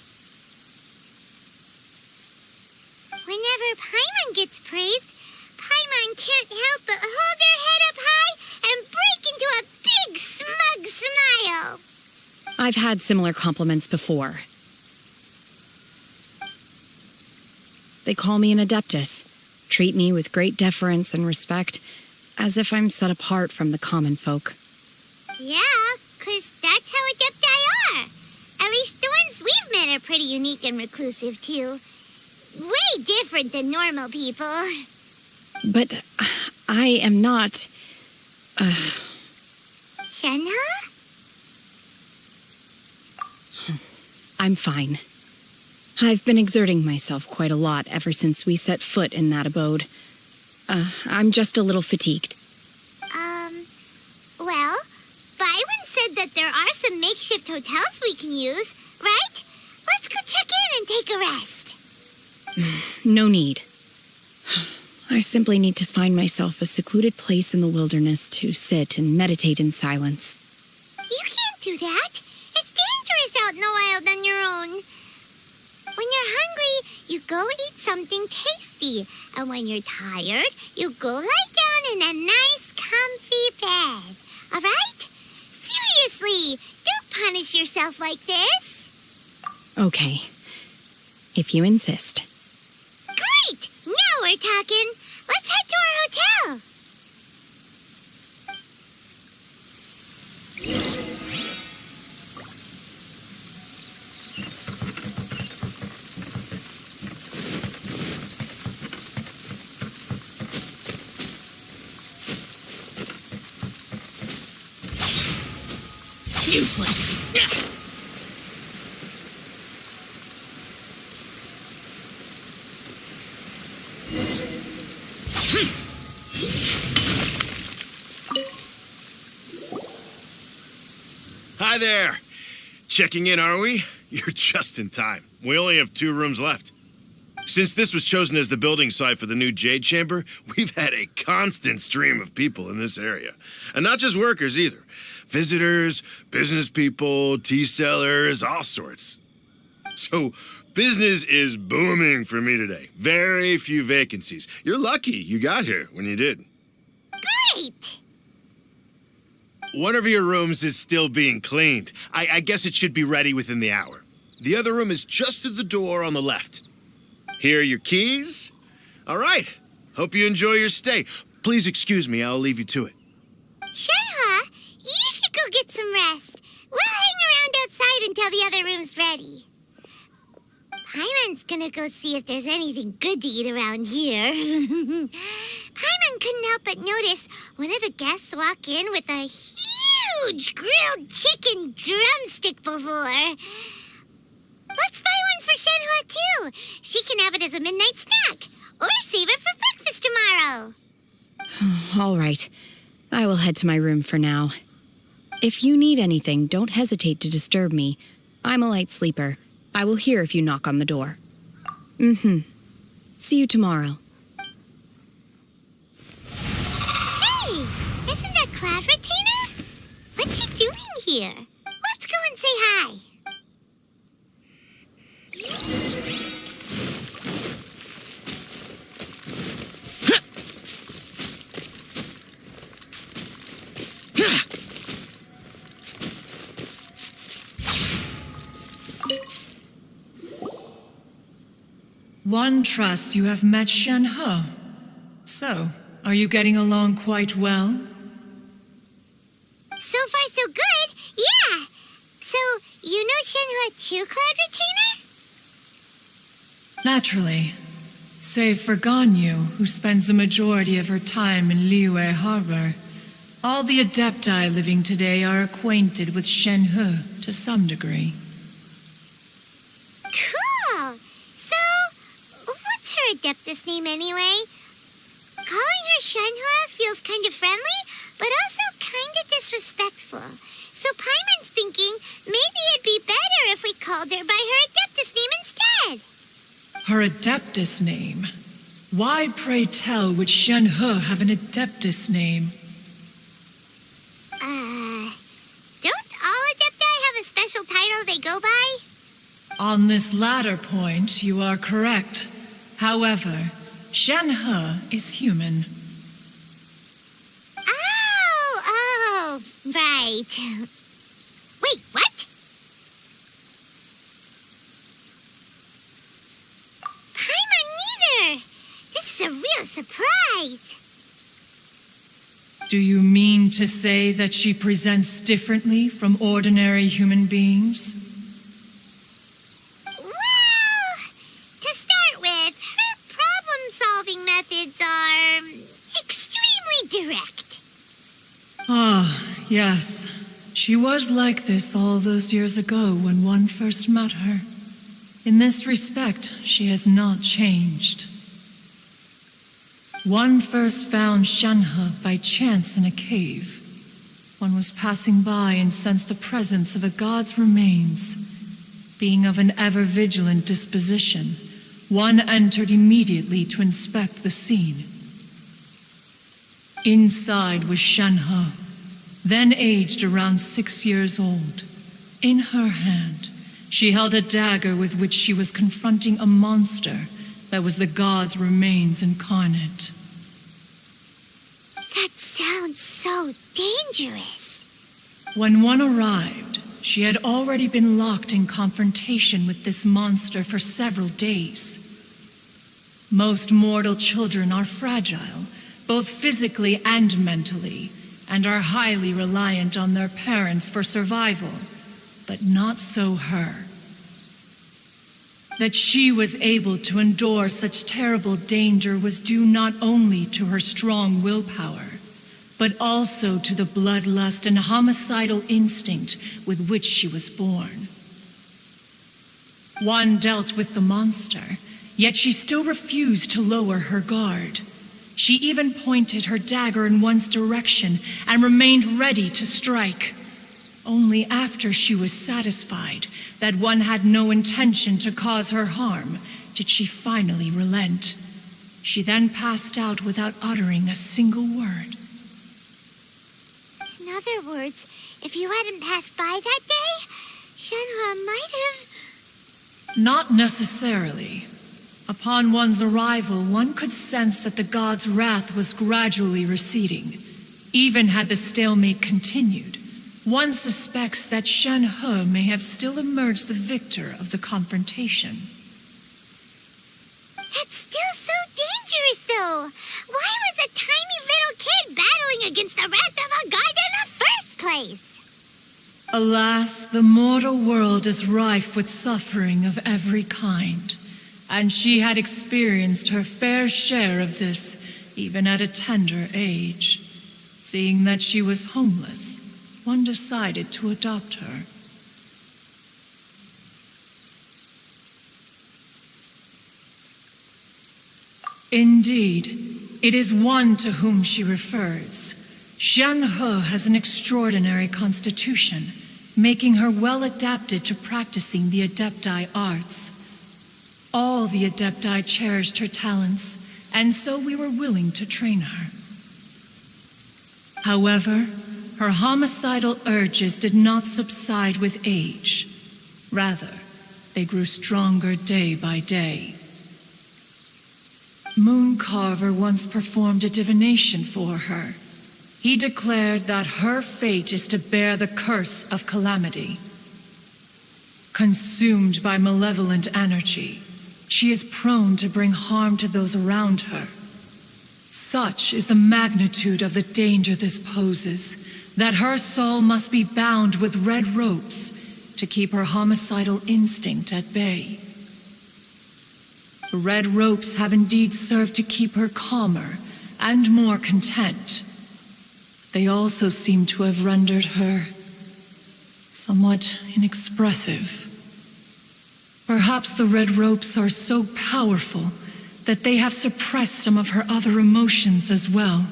Whenever Paimon gets praised, Paimon can't help but hold their head up high and break into a big smug smile.
I've had similar compliments before. They call me an adeptus, treat me with great deference and respect, as if I'm set apart from the common folk.
Yeah, 'cause that's how adepti are. At least the ones we've met are pretty unique and reclusive, too. Way different than normal people.
But I am not...
Shenhe?
I'm fine. I've been exerting myself quite a lot ever since we set foot in that abode. I'm just a little fatigued.
Well, Byron said that there are some makeshift hotels we can use, right? Let's go check in and take a rest.
No need. I simply need to find myself a secluded place in the wilderness to sit and meditate in silence.
You can't do that. It's dangerous out in the wild on your own. When you're hungry, you go eat something tasty. And when you're tired, you go lie down in a nice, comfy bed. All right? Seriously, don't punish yourself like this.
Okay. If you insist.
Great! Now we're talking. Let's head to our hotel.
Useless.
Hi there. Checking in, are we? You're just in time. We only have 2 rooms left. Since this was chosen as the building site for the new Jade Chamber, we've had a constant stream of people in this area. And not just workers either. Visitors, business people, tea sellers, all sorts. So, business is booming for me today. Very few vacancies. You're lucky you got here when you did.
Great!
One of your rooms is still being cleaned. I guess it should be ready within the hour. The other room is just through the door on the left. Here are your keys. All right. Hope you enjoy your stay. Please excuse me. I'll leave you to it.
Shenhe, you should go get some rest. We'll hang around outside until the other room's ready. Paimon's gonna go see if there's anything good to eat around here. Paimon couldn't help but notice one of the guests walk in with a huge grilled chicken drumstick before. Let's buy one for Shenhe too. She can have it as a midnight snack, or save it for breakfast tomorrow.
All right. I will head to my room for now. If you need anything, don't hesitate to disturb me. I'm a light sleeper. I will hear if you knock on the door. See you tomorrow.
Hey, isn't that Cloud Retainer? What's she doing here? Let's go and say hi.
One trusts you have met Shenhe. So, are you getting along quite well?
So far, so good. Yeah. So, you know Shenhe too, Cloud Retainer?
Naturally. Save for Ganyu, who spends the majority of her time in Liyue Harbor. All the Adepti living today are acquainted with Shenhe to some degree.
Cool. So, what's her Adeptus name anyway? Calling her Shenhe feels kind of friendly, but also kind of disrespectful. So Paimon's thinking maybe it'd be better if we called her by her Adeptus name instead.
Her Adeptus name? Why, pray tell, would Shenhe have an Adeptus name?
Don't all Adepti have a special title they go by?
On this latter point, you are correct. However, Shenhe is human.
Oh, right. Wait, what? Paimon neither. This is a real surprise.
Do you mean to say that she presents differently from ordinary human beings?
Well, to start with, her problem-solving methods are extremely direct.
Ah, yes. She was like this all those years ago when one first met her. In this respect, she has not changed. One first found Shenhe by chance in a cave. One was passing by and sensed the presence of a god's remains. Being of an ever-vigilant disposition, one entered immediately to inspect the scene. Inside was Shenhe, then aged around 6 years old. In her hand, she held a dagger with which she was confronting a monster that was the god's remains incarnate.
That sounds so dangerous.
When one arrived, she had already been locked in confrontation with this monster for several days. Most mortal children are fragile, both physically and mentally, and are highly reliant on their parents for survival, but not so her. That she was able to endure such terrible danger was due not only to her strong willpower, but also to the bloodlust and homicidal instinct with which she was born. One dealt with the monster, yet she still refused to lower her guard. She even pointed her dagger in one's direction and remained ready to strike. Only after she was satisfied that one had no intention to cause her harm did she finally relent. She then passed out without uttering a single word.
In other words, if you hadn't passed by that day, Shenhe might have...
Not necessarily. Upon one's arrival, one could sense that the god's wrath was gradually receding. Even had the stalemate continued, one suspects that Shenhe may have still emerged the victor of the confrontation.
That's still so dangerous, though. Why was a tiny little kid battling against the wrath of a god in the first place?
Alas, the mortal world is rife with suffering of every kind, and she had experienced her fair share of this, even at a tender age. Seeing that she was homeless, one decided to adopt her. Indeed, it is one to whom she refers. Shenhe has an extraordinary constitution, making her well adapted to practicing the Adepti arts. All the Adepti cherished her talents, and so we were willing to train her. However, her homicidal urges did not subside with age. Rather, they grew stronger day by day. Mooncarver once performed a divination for her. He declared that her fate is to bear the curse of calamity. Consumed by malevolent energy, she is prone to bring harm to those around her. Such is the magnitude of the danger this poses, that her soul must be bound with red ropes to keep her homicidal instinct at bay. The red ropes have indeed served to keep her calmer and more content. They also seem to have rendered her somewhat inexpressive. Perhaps the red ropes are so powerful that they have suppressed some of her other emotions as well.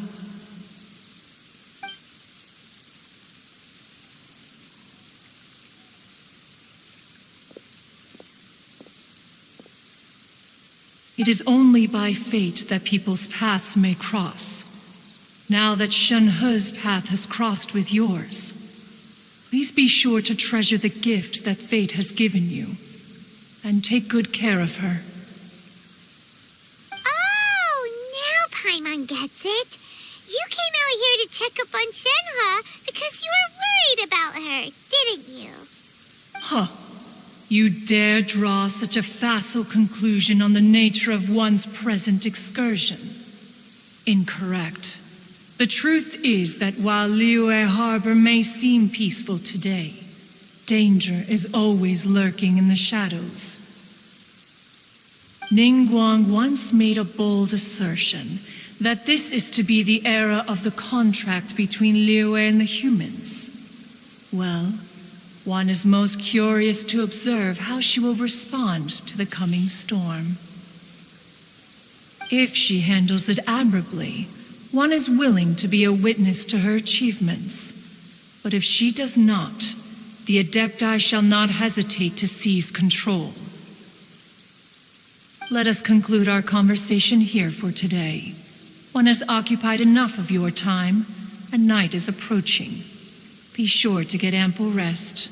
It is only by fate that people's paths may cross. Now that Shenhe's path has crossed with yours, please be sure to treasure the gift that fate has given you, and take good care of her.
Oh, now Paimon gets it. You came out here to check up on Shenhe because you were worried about her, didn't you?
Huh. You dare draw such a facile conclusion on the nature of one's present excursion? Incorrect. The truth is that while Liyue Harbor may seem peaceful today, danger is always lurking in the shadows. Ningguang once made a bold assertion that this is to be the era of the contract between Liyue and the humans. Well, one is most curious to observe how she will respond to the coming storm. If she handles it admirably, one is willing to be a witness to her achievements. But if she does not, the Adepti shall not hesitate to seize control. Let us conclude our conversation here for today. One has occupied enough of your time, and night is approaching. Be sure to get ample rest.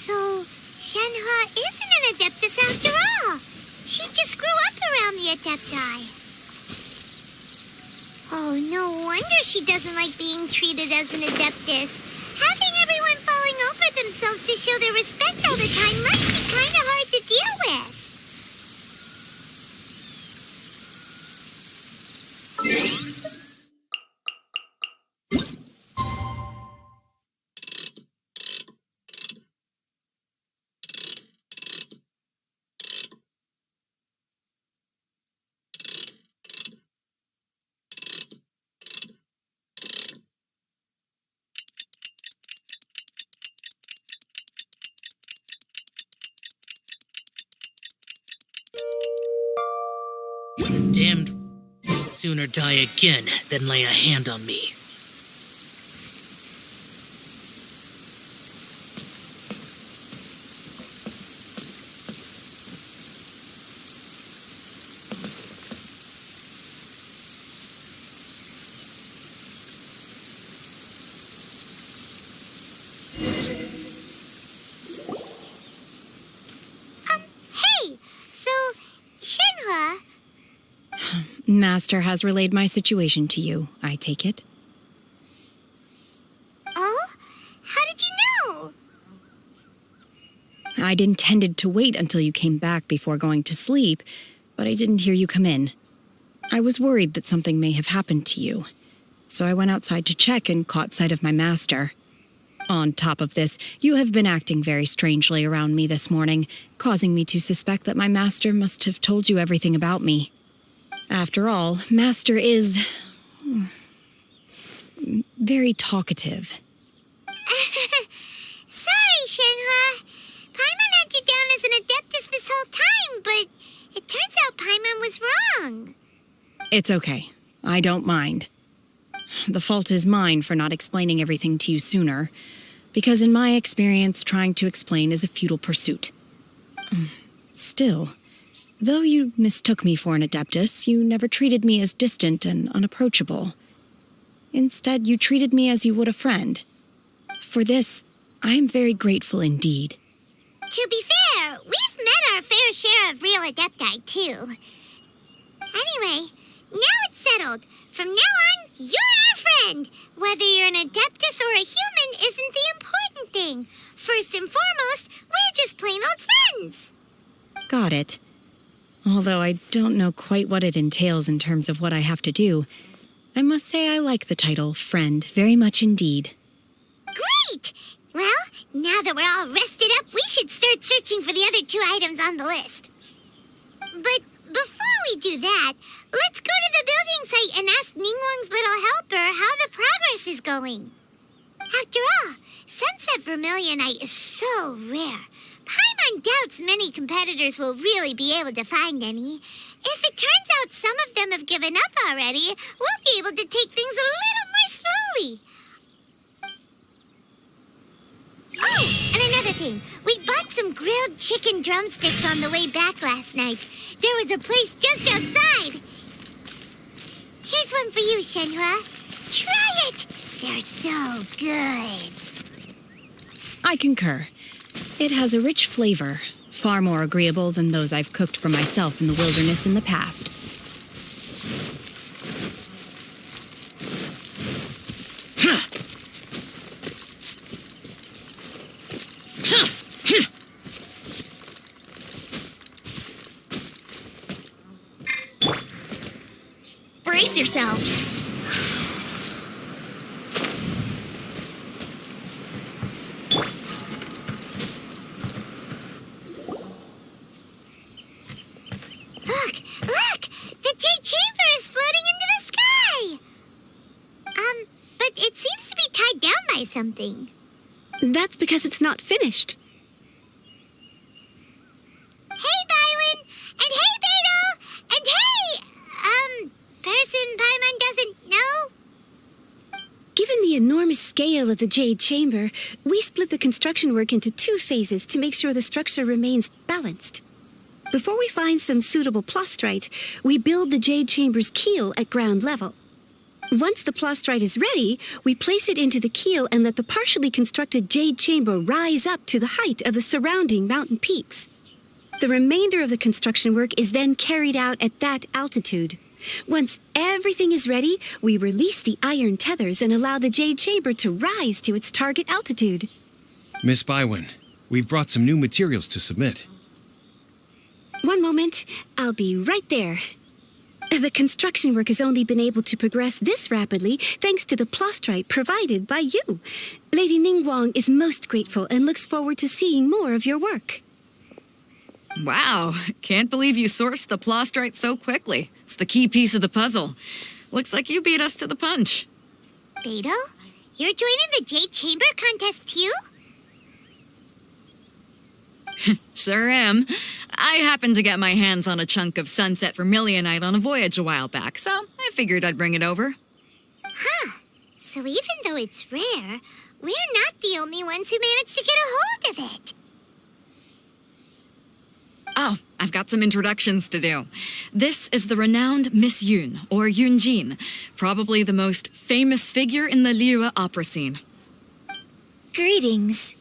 So, Shenhua isn't an Adeptus after all. She just grew up around the Adepti. Oh, no wonder she doesn't like being treated as an Adeptus. Having everyone falling over themselves to show their respect all the time must be kind of hard to deal with.
Damned will sooner die again than lay a hand on me.
Hey, so, Shenhua,
Master has relayed my situation to you, I take it.
oh? How did you know?
I'd intended to wait until you came back before going to sleep, but I didn't hear you come in. I was worried that something may have happened to you, so I went outside to check and caught sight of my master. On top of this, you have been acting very strangely around me this morning, causing me to suspect that my master must have told you everything about me. After all, Master is very talkative.
Sorry, Shenhua. Paimon had you down as an Adeptus this whole time, but it turns out Paimon was wrong.
It's okay. I don't mind. The fault is mine for not explaining everything to you sooner, because in my experience, trying to explain is a futile pursuit. Still, though you mistook me for an Adeptus, you never treated me as distant and unapproachable. Instead, you treated me as you would a friend. For this, I am very grateful indeed.
To be fair, we've met our fair share of real Adepti, too. Anyway, now it's settled. From now on, you're our friend. Whether you're an Adeptus or a human isn't the important thing. First and foremost, we're just plain old friends.
Got it. Although I don't know quite what it entails in terms of what I have to do, I must say I like the title friend very much indeed.
Great! Well, now that we're all rested up, we should start searching for the other 2 items on the list. But before we do that, let's go to the building site and ask Ningguang's little helper how the progress is going. After all, Sunset Vermilionite is so rare. Paimon doubts many competitors will really be able to find any. If it turns out some of them have given up already, we'll be able to take things a little more slowly. Oh, and another thing. We bought some grilled chicken drumsticks on the way back last night. There was a place just outside. Here's one for you, Shenhua. Try it. They're so good.
I concur. It has a rich flavor, far more agreeable than those I've cooked for myself in the wilderness in the past.
Brace yourself. Look! The jade chamber is floating into the sky! by something.
That's because it's not finished.
Hey, Byron! And hey, Beto! And hey, person Paimon doesn't know?
Given the enormous scale of the Jade Chamber, we split the construction work into 2 phases to make sure the structure remains balanced. Before we find some suitable plastrite, we build the Jade Chamber's keel at ground level. Once the plastrite is ready, we place it into the keel and let the partially constructed Jade Chamber rise up to the height of the surrounding mountain peaks. The remainder of the construction work is then carried out at that altitude. Once everything is ready, we release the iron tethers and allow the Jade Chamber to rise to its target altitude.
Miss Bywin, we've brought some new materials to submit.
One moment, I'll be right there. The construction work has only been able to progress this rapidly thanks to the plastrite provided by you. Lady Ningguang is most grateful and looks forward to seeing more of your work.
Wow, can't believe you sourced the plastrite so quickly. It's the key piece of the puzzle. Looks like you beat us to the punch.
Beto, you're joining the Jade Chamber contest too?
Sure am. I happened to get my hands on a chunk of sunset vermilionite on a voyage a while back, so I figured I'd bring it over.
Huh. So even though it's rare, we're not the only ones who managed to get a hold of it.
Oh, I've got some introductions to do. This is the renowned Miss Yun, or Yunjin, probably the most famous figure in the Liyue opera scene.
Greetings.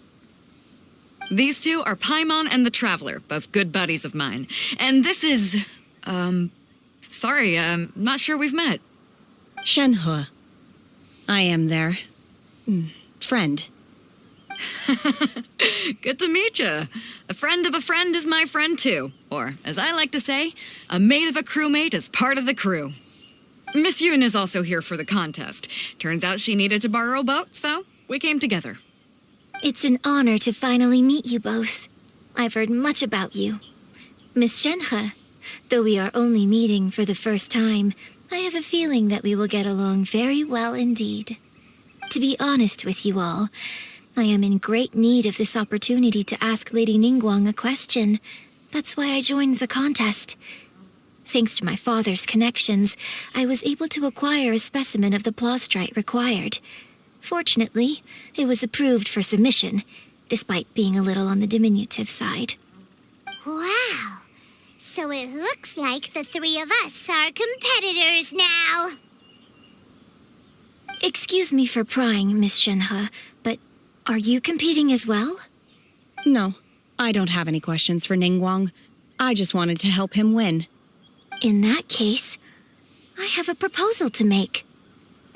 These two are Paimon and the Traveler, both good buddies of mine. And this is, sorry, I'm not sure we've met.
Shenhe. I am their friend.
Good to meet you. A friend of a friend is my friend too. Or, as I like to say, a mate of a crewmate is part of the crew. Miss Yun is also here for the contest. Turns out she needed to borrow a boat, so we came together.
It's an honor to finally meet you both. I've heard much about you. Miss Shenhe, though we are only meeting for the first time, I have a feeling that we will get along very well indeed. To be honest with you all, I am in great need of this opportunity to ask Lady Ningguang a question. That's why I joined the contest. Thanks to my father's connections, I was able to acquire a specimen of the plastrite required. Fortunately, it was approved for submission, despite being a little on the diminutive side. Wow! So it looks like the 3 of us are competitors now. Excuse me for prying, Miss Shenhe, but are you competing as well?
No, I don't have any questions for Ningguang. I just wanted to help him win.
In that case, I have a proposal to make.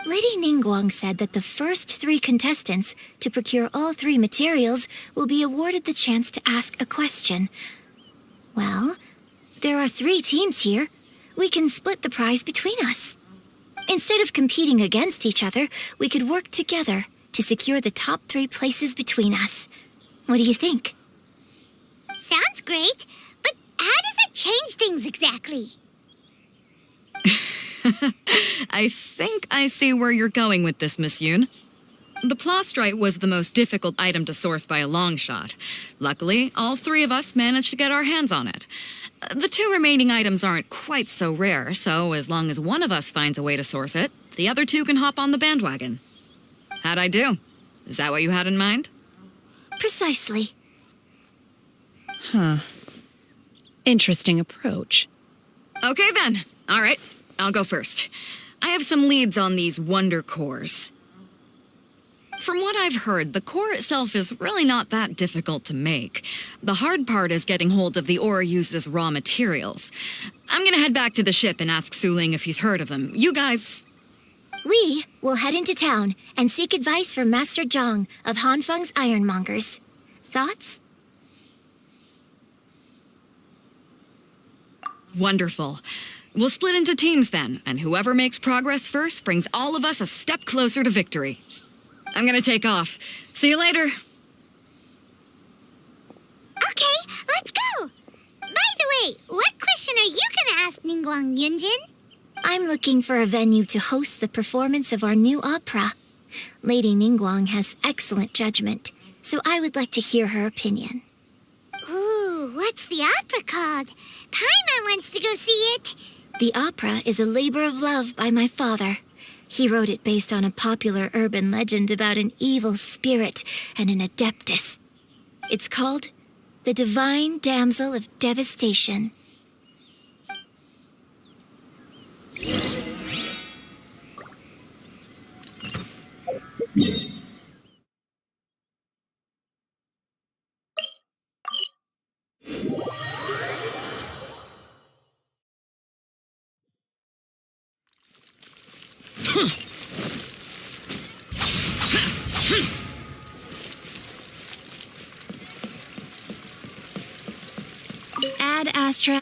Lady Ningguang said that the first 3 contestants to procure all 3 materials will be awarded the chance to ask a question. Well, there are 3 teams here. We can split the prize between us. Instead of competing against each other, we could work together to secure the top 3 places between us. What do you think? Sounds great, but how does it change things exactly?
I think I see where you're going with this, Miss Yun. The plastrite was the most difficult item to source by a long shot. Luckily, all 3 of us managed to get our hands on it. The 2 remaining items aren't quite so rare, so as long as one of us finds a way to source it, the other 2 can hop on the bandwagon. How'd I do? Is that what you had in mind?
Precisely.
Huh. Interesting approach.
Okay then. All right, I'll go first. I have some leads on these wonder cores. From what I've heard, the core itself is really not that difficult to make. The hard part is getting hold of the ore used as raw materials. I'm gonna head back to the ship and ask Su Ling if he's heard of them. You guys...
We will head into town and seek advice from Master Zhang of Hanfeng's Ironmongers. Thoughts?
Wonderful. We'll split into teams then, and whoever makes progress first brings all of us a step closer to victory. I'm gonna take off. See you later.
Okay, let's go! By the way, what question are you gonna ask Ningguang Yunjin? I'm looking for a venue to host the performance of our new opera. Lady Ningguang has excellent judgment, so I would like to hear her opinion. Ooh, what's the opera called? Paimon wants to go see it. The opera is a labor of love by my father. He wrote it based on a popular urban legend about an evil spirit and an adeptus. It's called The Divine Damsel of Devastation. Ad Astra.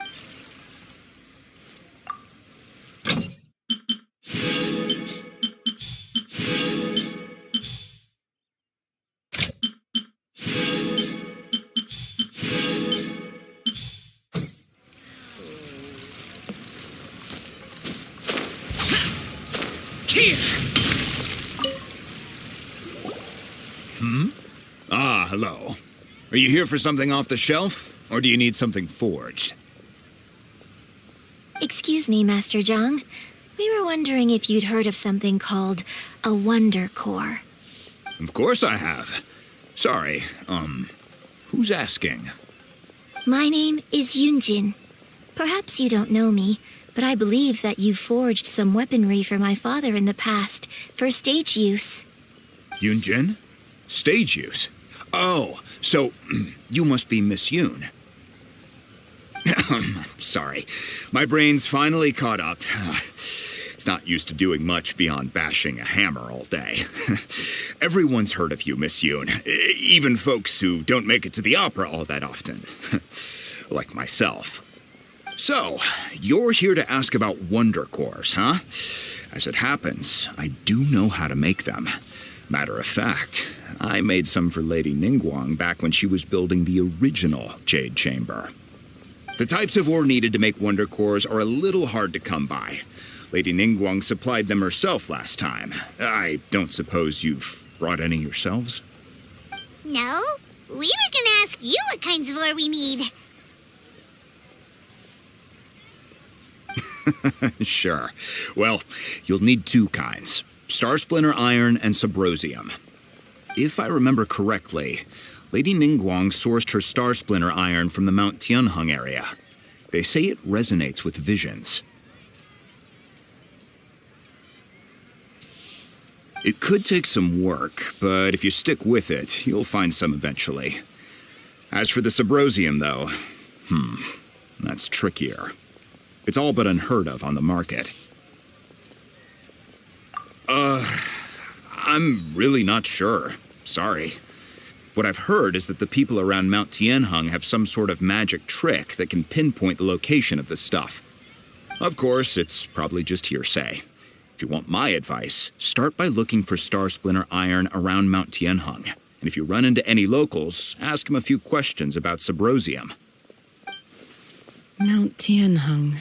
Ah, hello. Are you here for something off the shelf, or do you need something forged?
Excuse me, Master Zhang. We were wondering if you'd heard of something called a Wonder Core.
Of course I have. Sorry, who's asking?
My name is Yunjin. Perhaps you don't know me, but I believe that you forged some weaponry for my father in the past for stage use.
Yunjin? Stage use? Oh, so you must be Miss Yoon. Sorry, my brain's finally caught up. It's not used to doing much beyond bashing a hammer all day. Everyone's heard of you, Miss Yoon. Even folks who don't make it to the opera all that often. Like myself. So, you're here to ask about Wonder Cores, huh? As it happens, I do know how to make them. Matter of fact, I made some for Lady Ningguang back when she was building the original Jade Chamber. The types of ore needed to make Wonder Cores are a little hard to come by. Lady Ningguang supplied them herself last time. I don't suppose you've brought any yourselves?
No, we were gonna ask you what kinds of ore we need.
Sure. Well, you'll need two kinds. Star Splinter Iron and Subrosium. If I remember correctly, Lady Ningguang sourced her Star Splinter Iron from the Mount Tianheng area. They say it resonates with visions. It could take some work, but if you stick with it, you'll find some eventually. As for the Subrosium, though, that's trickier. It's all but unheard of on the market. I'm really not sure. Sorry. What I've heard is that the people around Mount Tianheng have some sort of magic trick that can pinpoint the location of the stuff. Of course, it's probably just hearsay. If you want my advice, start by looking for Star Splinter Iron around Mount Tianheng. And if you run into any locals, ask them a few questions about Subrosium.
Mount Tianheng.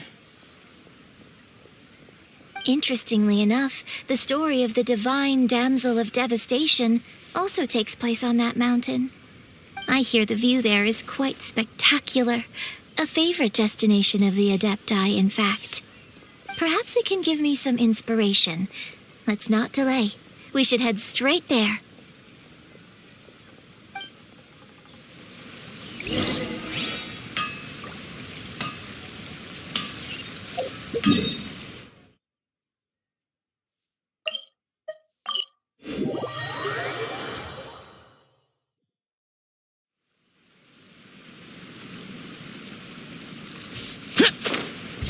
Interestingly enough, the story of the Divine Damsel of Devastation also takes place on that mountain. I hear the view there is quite spectacular. A favorite destination of the Adepti, in fact. Perhaps it can give me some inspiration. Let's not delay. We should head straight there.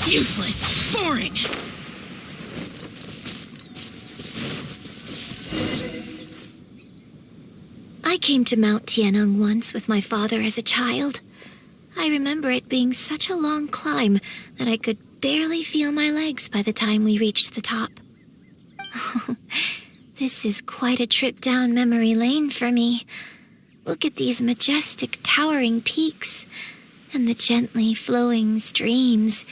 Useless. Boring.
I came to Mount Tianheng once with my father as a child. I remember it being such a long climb that I could barely feel my legs by the time we reached the top. This is quite a trip down memory lane for me. Look at these majestic, towering peaks and the gently flowing streams.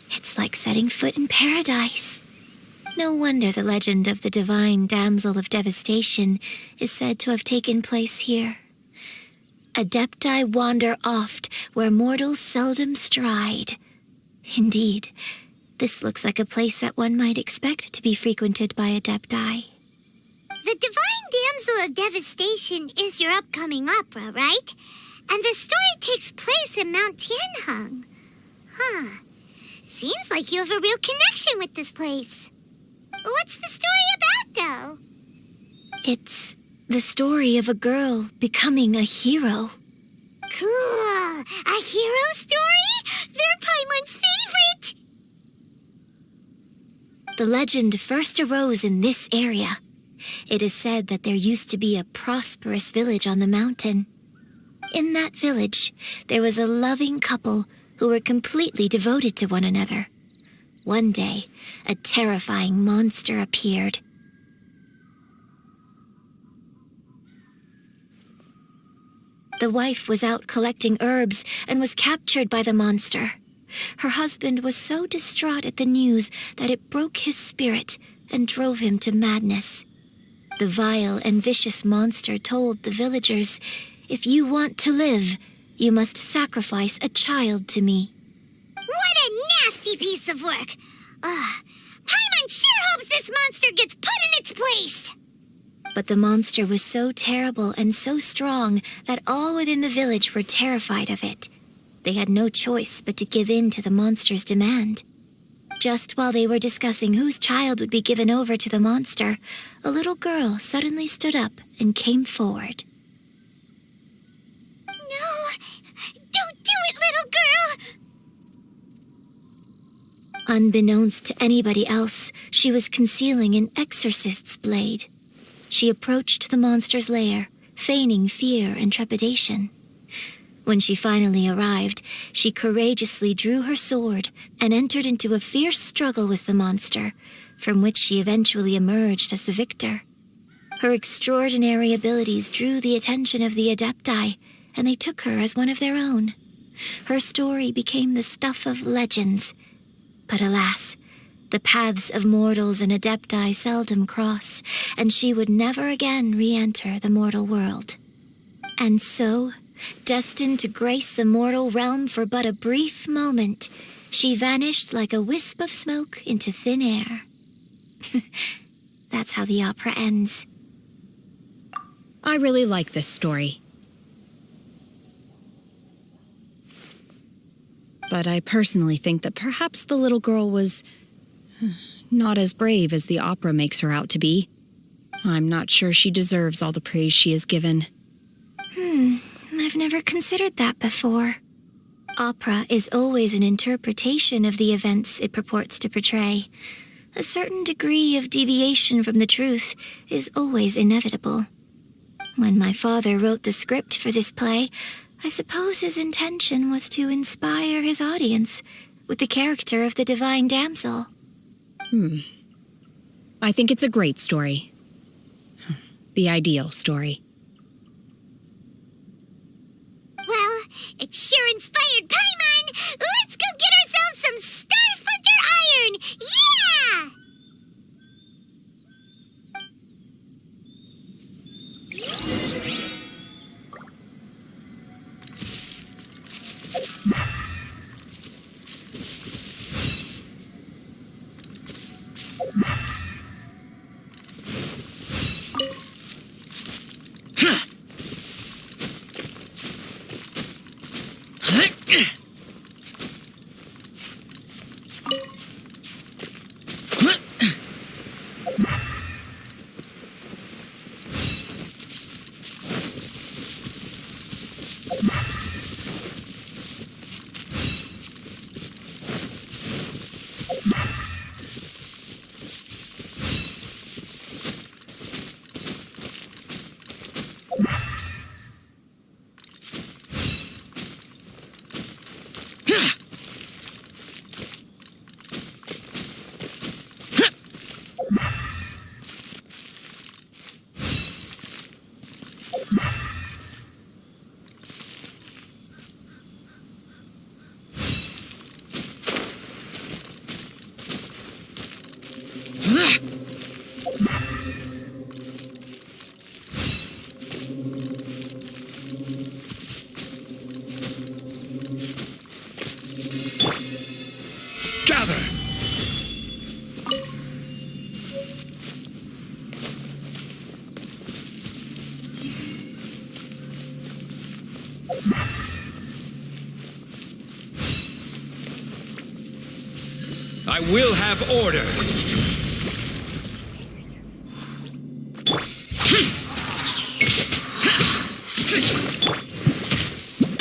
It's like setting foot in paradise. No wonder the legend of the divine damsel of devastation is said to have taken place here. Adepti wander oft where mortals seldom stride. Indeed, this looks like a place that one might expect to be frequented by Adepti.
The Divine Damsel of Devastation is your upcoming opera, right? And the story takes place in Mount Tianheng. Huh. Seems like you have a real connection with this place. What's the story about, though?
It's the story of a girl becoming a hero.
Cool. A hero story? They're Paimon's favorite.
The legend first arose in this area. It is said that there used to be a prosperous village on the mountain. In that village, there was a loving couple who were completely devoted to one another. One day, a terrifying monster appeared. The wife was out collecting herbs and was captured by the monster. Her husband was so distraught at the news that it broke his spirit and drove him to madness. The vile and vicious monster told the villagers, "If you want to live, you must sacrifice a child to me."
What a nasty piece of work! Paimon sure hopes this monster gets put in its place!
But the monster was so terrible and so strong that all within the village were terrified of it. They had no choice but to give in to the monster's demand. Just while they were discussing whose child would be given over to the monster, a little girl suddenly stood up and came forward.
No! Don't do it, little girl!
Unbeknownst to anybody else, she was concealing an exorcist's blade. She approached the monster's lair, feigning fear and trepidation. When she finally arrived, she courageously drew her sword and entered into a fierce struggle with the monster, from which she eventually emerged as the victor. Her extraordinary abilities drew the attention of the Adepti, and they took her as one of their own. Her story became the stuff of legends. But alas, the paths of mortals and Adepti seldom cross, and she would never again re-enter the mortal world. And so, destined to grace the mortal realm for but a brief moment, she vanished like a wisp of smoke into thin air. That's how the opera ends.
I really like this story. But I personally think that perhaps the little girl was not as brave as the opera makes her out to be. I'm not sure she deserves all the praise she is given.
I've never considered that before. Opera is always an interpretation of the events it purports to portray. A certain degree of deviation from the truth is always inevitable. When my father wrote the script for this play, I suppose his intention was to inspire his audience with the character of the divine damsel.
I think it's a great story. The ideal story.
Well, it sure inspired Paimon! Let's go get ourselves some Star Splinter Iron! Yeah!
I will have order.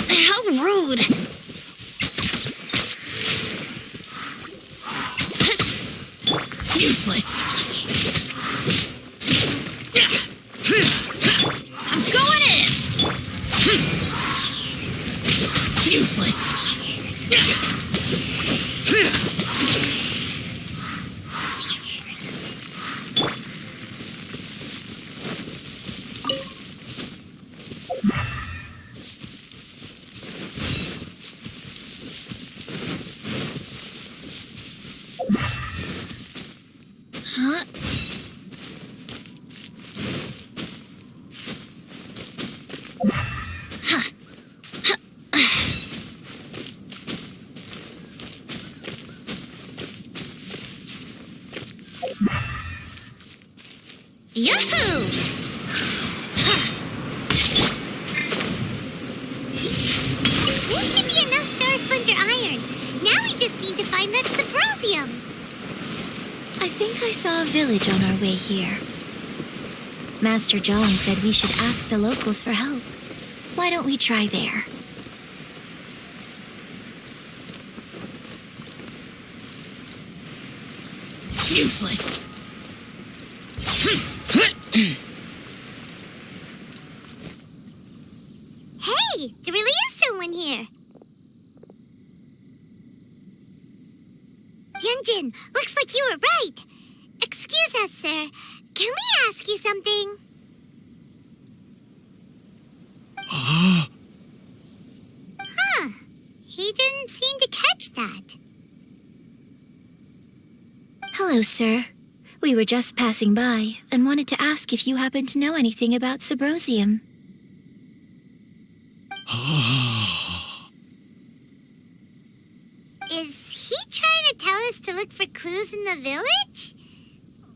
How rude!
Useless. I'm going in! Useless.
Huh? Yahoo! This should be enough star splinter iron. Now we just need to find that Subrosium. I think I saw a village on our way here. Master John said we should ask the locals for help. Why don't we try there?
Useless.
Hey, there really is someone here. Yunjin, looks like you were right. Excuse us, sir. Can we ask you something? Huh. He didn't seem to catch that. Hello, sir. We were just passing by and wanted to ask if you happen to know anything about Subrosium. Is he trying to tell us to look for clues in the village?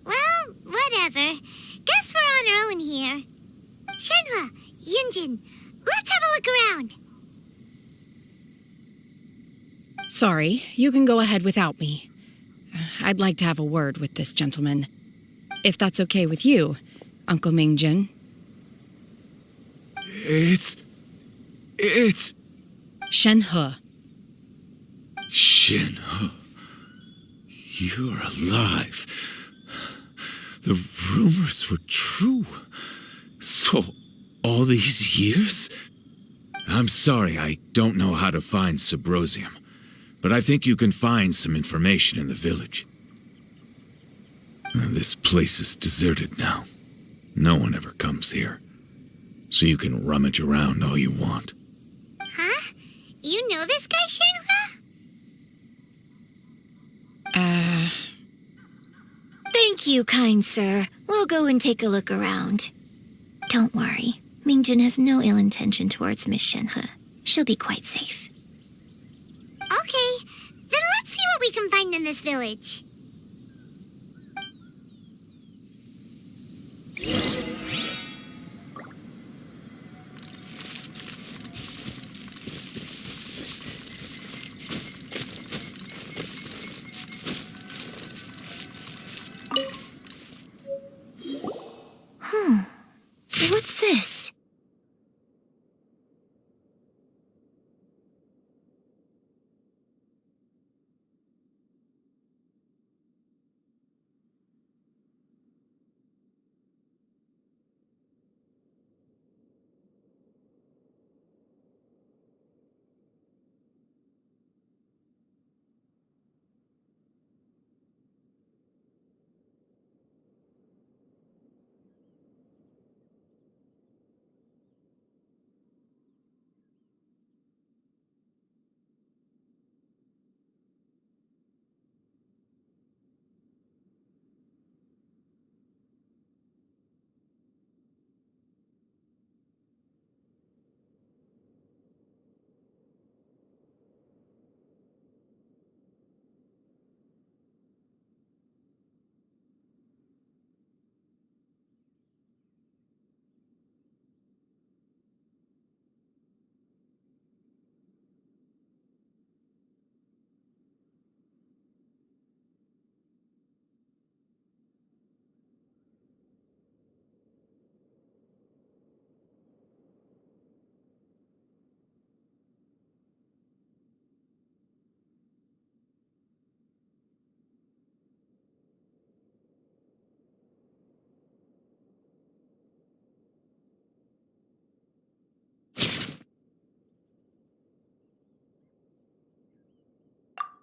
Well, whatever. Guess we're on our own here. Shenhua, Yunjin, let's have a look around.
Sorry, you can go ahead without me. I'd like to have a word with this gentleman. If that's okay with you, Uncle Mingjin.
It's...
Shenhe.
Shenhe. You're alive. The rumors were true. So, all these years? I'm sorry, I don't know how to find Subrosium, but I think you can find some information in the village. This place is deserted now. No one ever comes here, so you can rummage around all you want.
Huh? You know this guy, Shenhua? Thank you, kind sir. We'll go and take a look around. Don't worry. Mingjin has no ill intention towards Miss Shenhe. She'll be quite safe. Okay, then let's see what we can find in this village. What's this?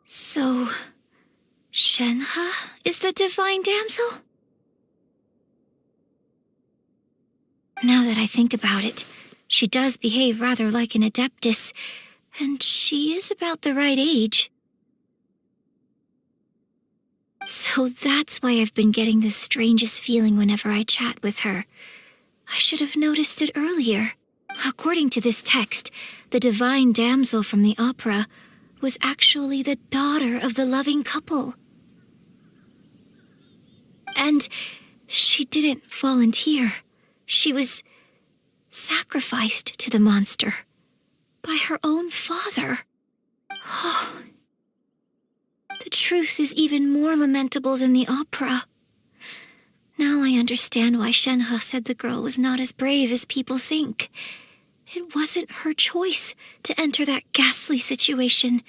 So, Shenhe is the divine damsel? Now that I think about it, she does behave rather like an adeptus, and she is about the right age. So that's why I've been getting the strangest feeling whenever I chat with her. I should have noticed it earlier. According to this text, the divine damsel from the opera was actually the daughter of the loving couple. And she didn't volunteer. She was sacrificed to the monster by her own father. Oh, the truth is even more lamentable than the opera. Now I understand why Shenhe said the girl was not as brave as people think. It wasn't her choice to enter that ghastly situation.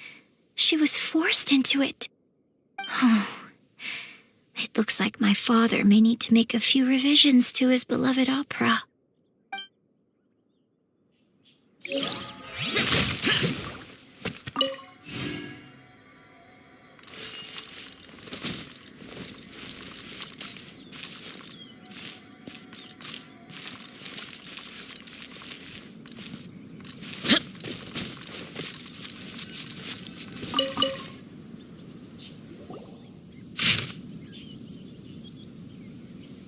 She was forced into it. Oh, it looks like my father may need to make a few revisions to his beloved opera.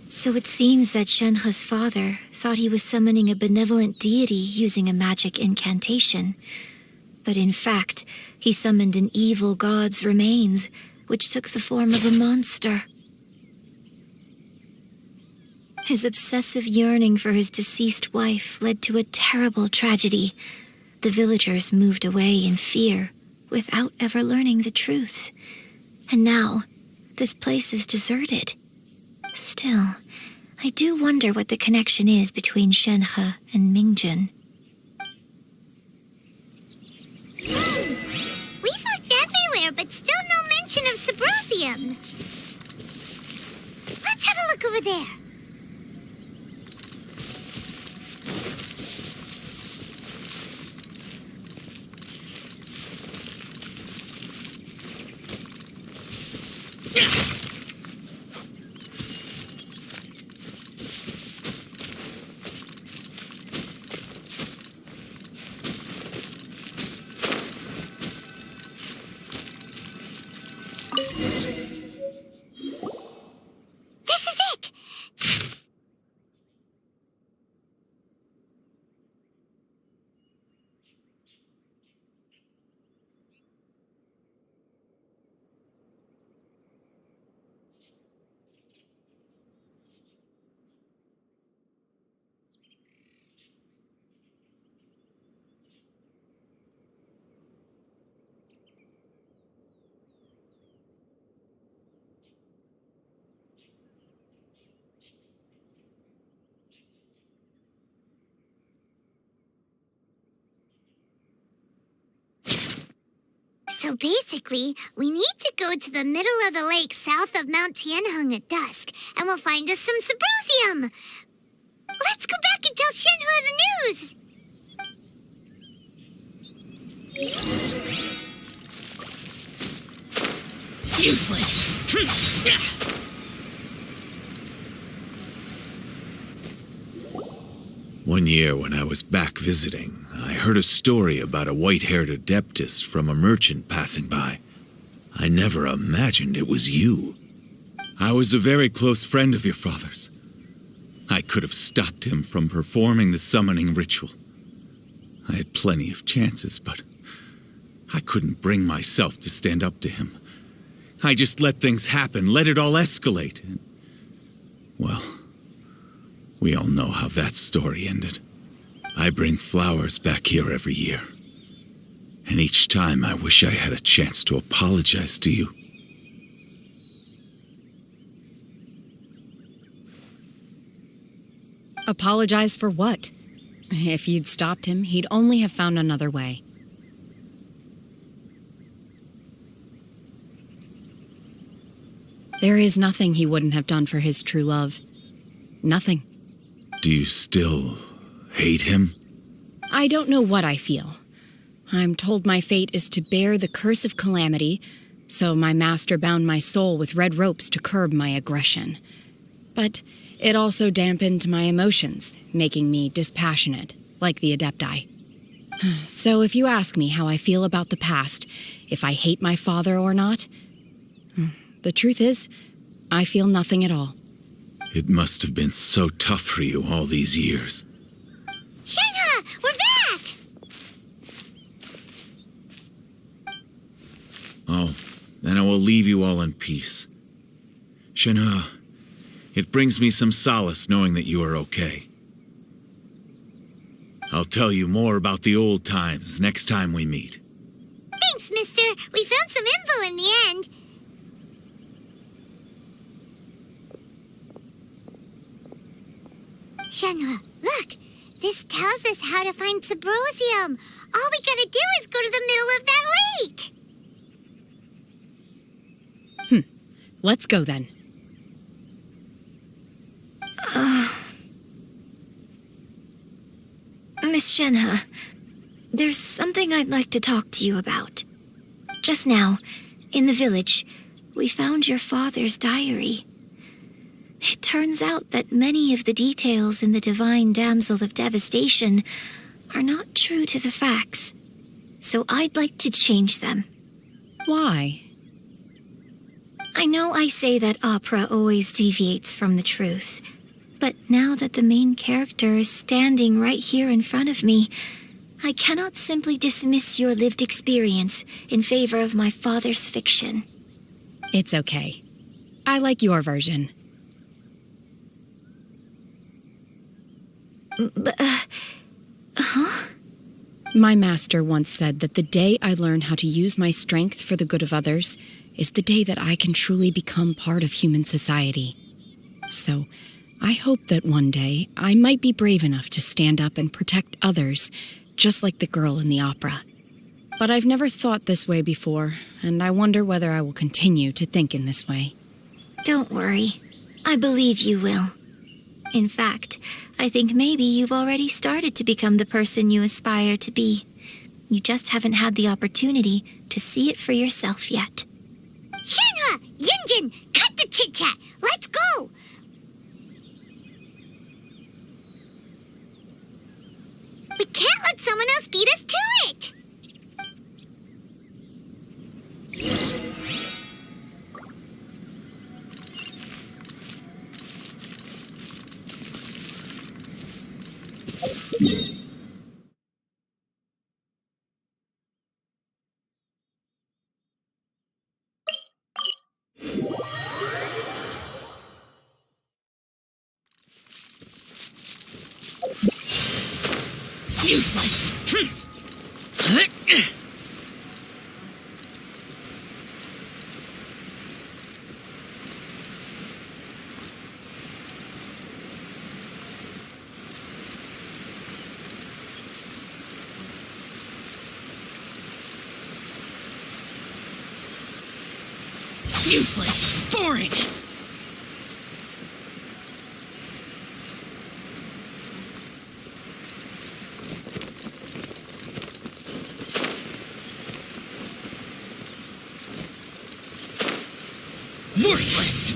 So it seems that Shenhe's father thought he was summoning a benevolent deity using a magic incantation. But in fact, he summoned an evil god's remains, which took the form of a monster. His obsessive yearning for his deceased wife led to a terrible tragedy. The villagers moved away in fear, without ever learning the truth. And now, this place is deserted. Still, I do wonder what the connection is between Shenhe and Mingjun.
We've looked everywhere, but still no mention of Subrosium. Let's have a look over there. So basically, we need to go to the middle of the lake south of Mount Tianheng at dusk, and we'll find us some Subrosium. Let's go back and tell Shenhe the news.
Useless.
One year when I was back visiting, I heard a story about a white-haired adeptus from a merchant passing by. I never imagined it was you. I was a very close friend of your father's. I could have stopped him from performing the summoning ritual. I had plenty of chances, but I couldn't bring myself to stand up to him. I just let things happen, let it all escalate. And, well, we all know how that story ended. I bring flowers back here every year. And each time I wish I had a chance to apologize to you.
Apologize for what? If you'd stopped him, he'd only have found another way. There is nothing he wouldn't have done for his true love. Nothing.
Do you still hate him?
I don't know what I feel. I'm told my fate is to bear the curse of calamity so my master bound my soul with red ropes to curb my aggression. But it also dampened my emotions, making me dispassionate, like the Adepti. So if you ask me how I feel about the past, if I hate my father or not, the truth is, I feel nothing at all.
It must have been so tough for you all these years.
Shenhe, we're back!
Oh, then I will leave you all in peace. Shenhe, it brings me some solace knowing that you are okay. I'll tell you more about the old times next time we meet.
Thanks, mister. We found some info in the end. Shenhe, look. This tells us how to find Sabrosium. All we gotta do is go to the middle of that lake.
Let's go then.
Miss Shenhe, there's something I'd like to talk to you about. Just now, in the village, we found your father's diary. It turns out that many of the details in the Divine Damsel of Devastation are not true to the facts, so I'd like to change them.
Why?
I know I say that opera always deviates from the truth, but now that the main character is standing right here in front of me, I cannot simply dismiss your lived experience in favor of my father's fiction.
It's okay. I like your version. My master once said that the day I learn how to use my strength for the good of others is the day that I can truly become part of human society. So, I hope that one day I might be brave enough to stand up and protect others, just like the girl in the opera. But I've never thought this way before, and I wonder whether I will continue to think in this way.
Don't worry. I believe you will. In fact, I think maybe you've already started to become the person you aspire to be. You just haven't had the opportunity to see it for yourself yet. Shenhe! Yunjin! Cut the chit-chat! Let's go! We can't let someone else beat us to it!
Useless! Useless! Boring! Worthless!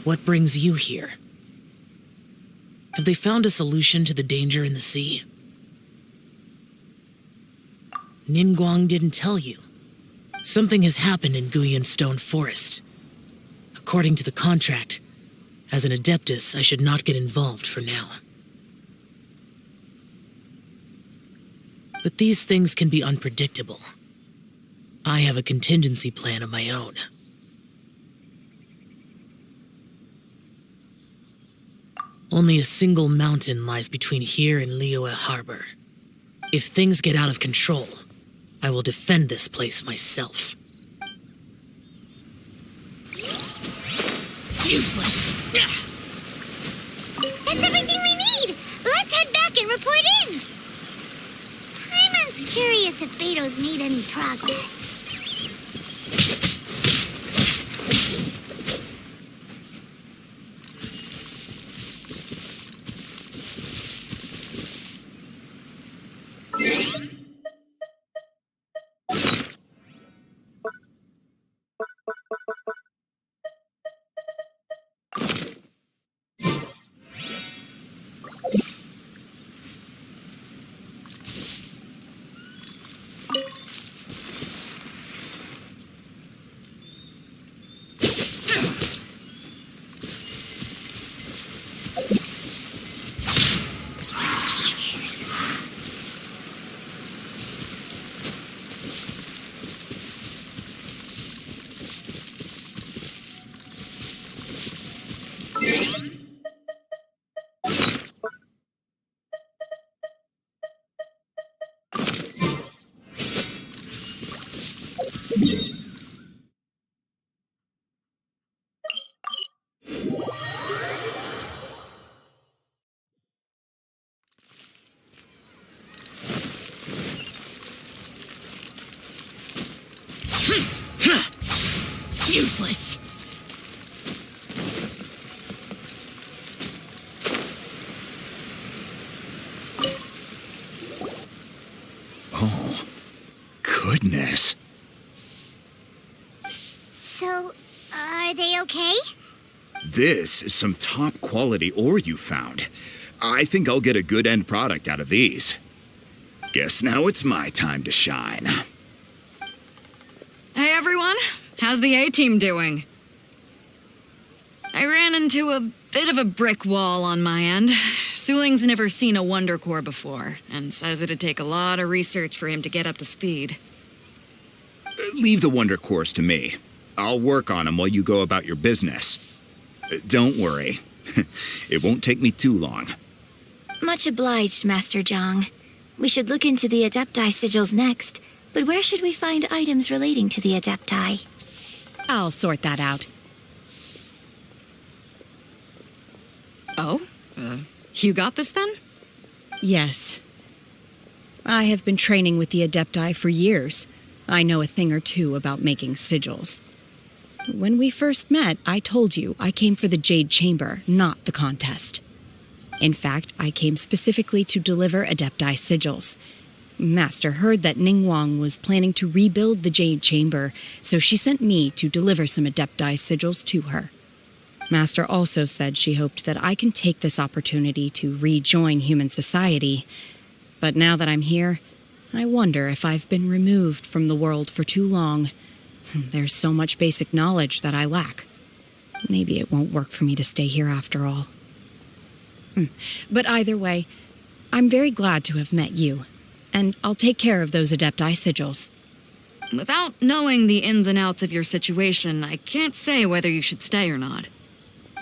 What brings you here? Have they found a solution to the danger in the sea? Ningguang didn't tell you. Something has happened in Guyan Stone Forest. According to the contract, as an Adeptus, I should not get involved for now. But these things can be unpredictable. I have a contingency plan of my own. Only a single mountain lies between here and Liyue Harbor. If things get out of control, I will defend this place myself.
Useless. That's everything we need. Let's head back and report in. Paimon's curious if Beto's made any progress.
Useless.
Oh, goodness.
So, are they okay?
This is some top quality ore you found. I think I'll get a good end product out of these. Guess now it's my time to shine.
Hey everyone, how's the A-team doing? I ran into a bit of a brick wall on my end. Suling's never seen a Wonder Core before, and says it'd take a lot of research for him to get up to speed.
Leave the Wonder Cores to me. I'll work on them while you go about your business. Don't worry. It won't take me too long.
Much obliged, Master Zhang. We should look into the Adepti sigils next, but where should we find items relating to the Adepti?
I'll sort that out.
Oh? You got this then?
Yes. I have been training with the Adepti for years. I know a thing or two about making sigils. When we first met, I told you I came for the Jade Chamber, not the contest. In fact, I came specifically to deliver Adepti sigils. Master heard that Ningguang was planning to rebuild the Jade Chamber, so she sent me to deliver some Adepti sigils to her. Master also said she hoped that I can take this opportunity to rejoin human society. But now that I'm here, I wonder if I've been removed from the world for too long. There's so much basic knowledge that I lack. Maybe it won't work for me to stay here after all. But either way, I'm very glad to have met you, and I'll take care of those Adepti sigils.
Without knowing the ins and outs of your situation, I can't say whether you should stay or not.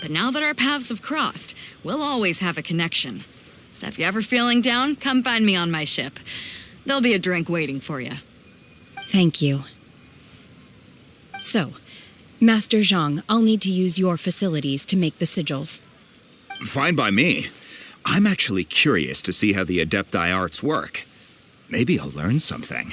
But now that our paths have crossed, we'll always have a connection. So if you're ever feeling down, come find me on my ship. There'll be a drink waiting for you.
Thank you. So, Master Zhang, I'll need to use your facilities to make the sigils.
Fine by me. I'm actually curious to see how the Adepti arts work. Maybe I'll learn something.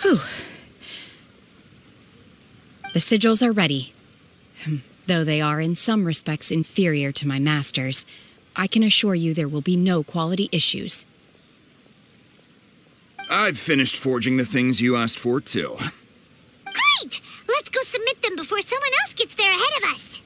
Whew. The sigils are ready. Though they are in some respects inferior to my master's, I can assure you there will be no quality issues.
I've finished forging the things you asked for, too.
Great! Let's go submit them before someone else gets there ahead of us.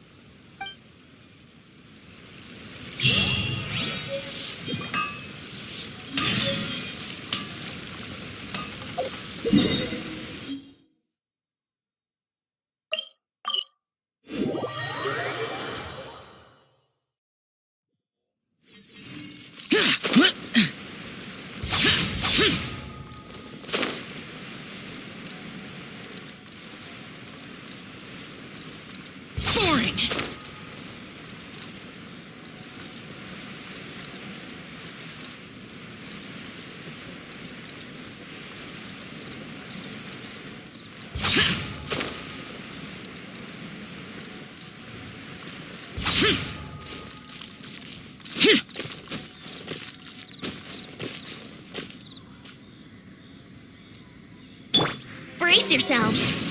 brace yourselves.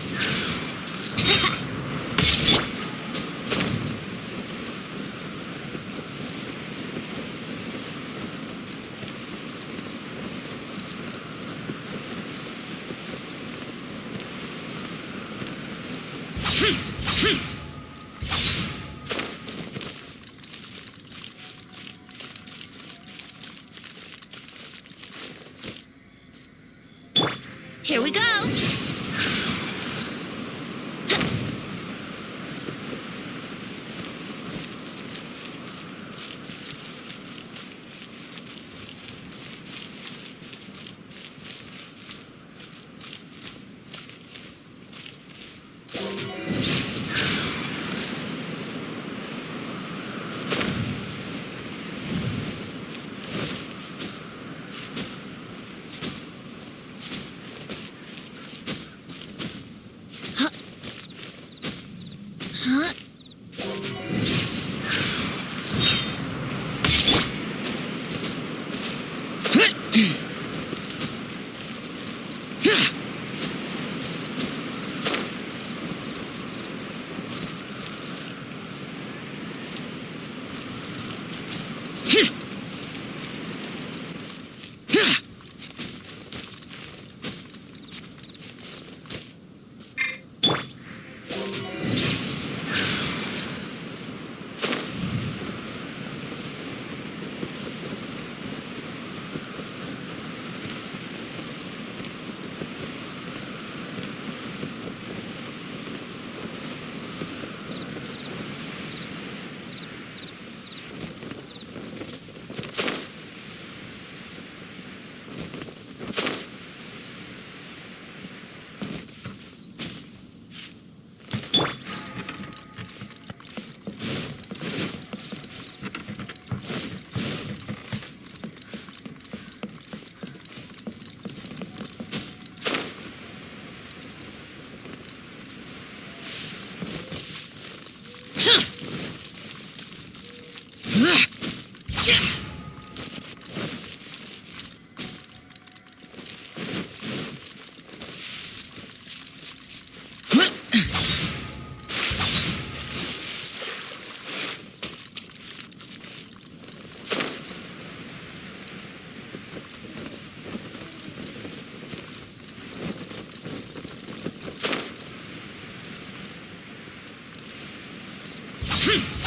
Here we go. Huh?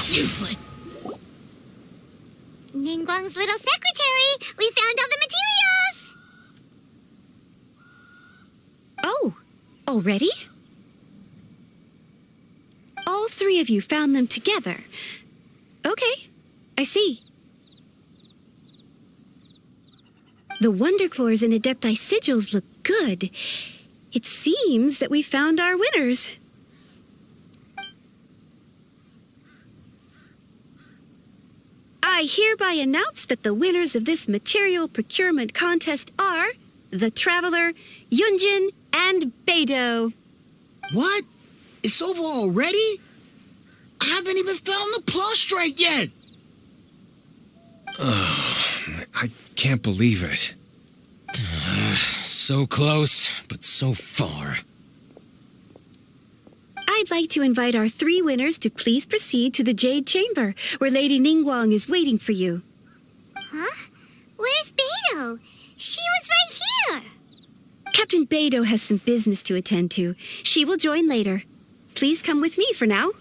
Useless.
Ningguang's little secretary! We found all the materials!
Oh, already? All three of you found them together. Okay, I see. The Wonder Cores and Adepti sigils look good. It seems that we found our winners. I hereby announce that the winners of this material procurement contest are the Traveler, Yunjin, and Beidou.
What? It's over already? I haven't even found the Plustrite yet!
I can't believe it. So close, but so far.
I'd like to invite our three winners to please proceed to the Jade Chamber, where Lady Ningguang is waiting for you.
Huh? Where's Beidou? She was right here!
Captain Beidou has some business to attend to. She will join later. Please come with me for now.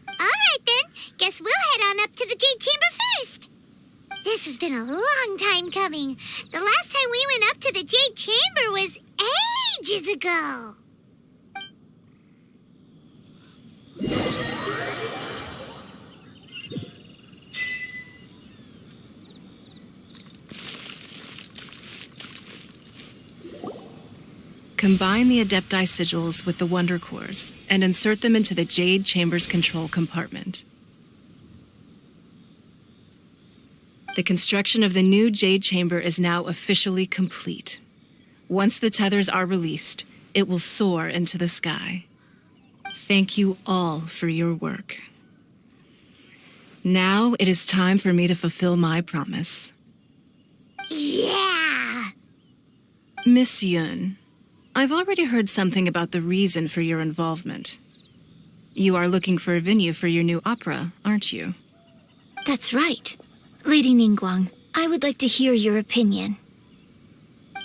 Alright then, guess we'll head on up to the Jade Chamber first. This has been a long time coming. The last time we went up to the Jade Chamber was ages ago.
Combine the Adepti sigils with the Wonder Cores and insert them into the Jade Chamber's control compartment. The construction of the new Jade Chamber is now officially complete. Once the tethers are released, it will soar into the sky. Thank you all for your work. Now it is time for me to fulfill my promise.
Yeah!
Miss Yun, I've already heard something about the reason for your involvement. You are looking for a venue for your new opera, aren't you?
That's right. Lady Ningguang, I would like to hear your opinion.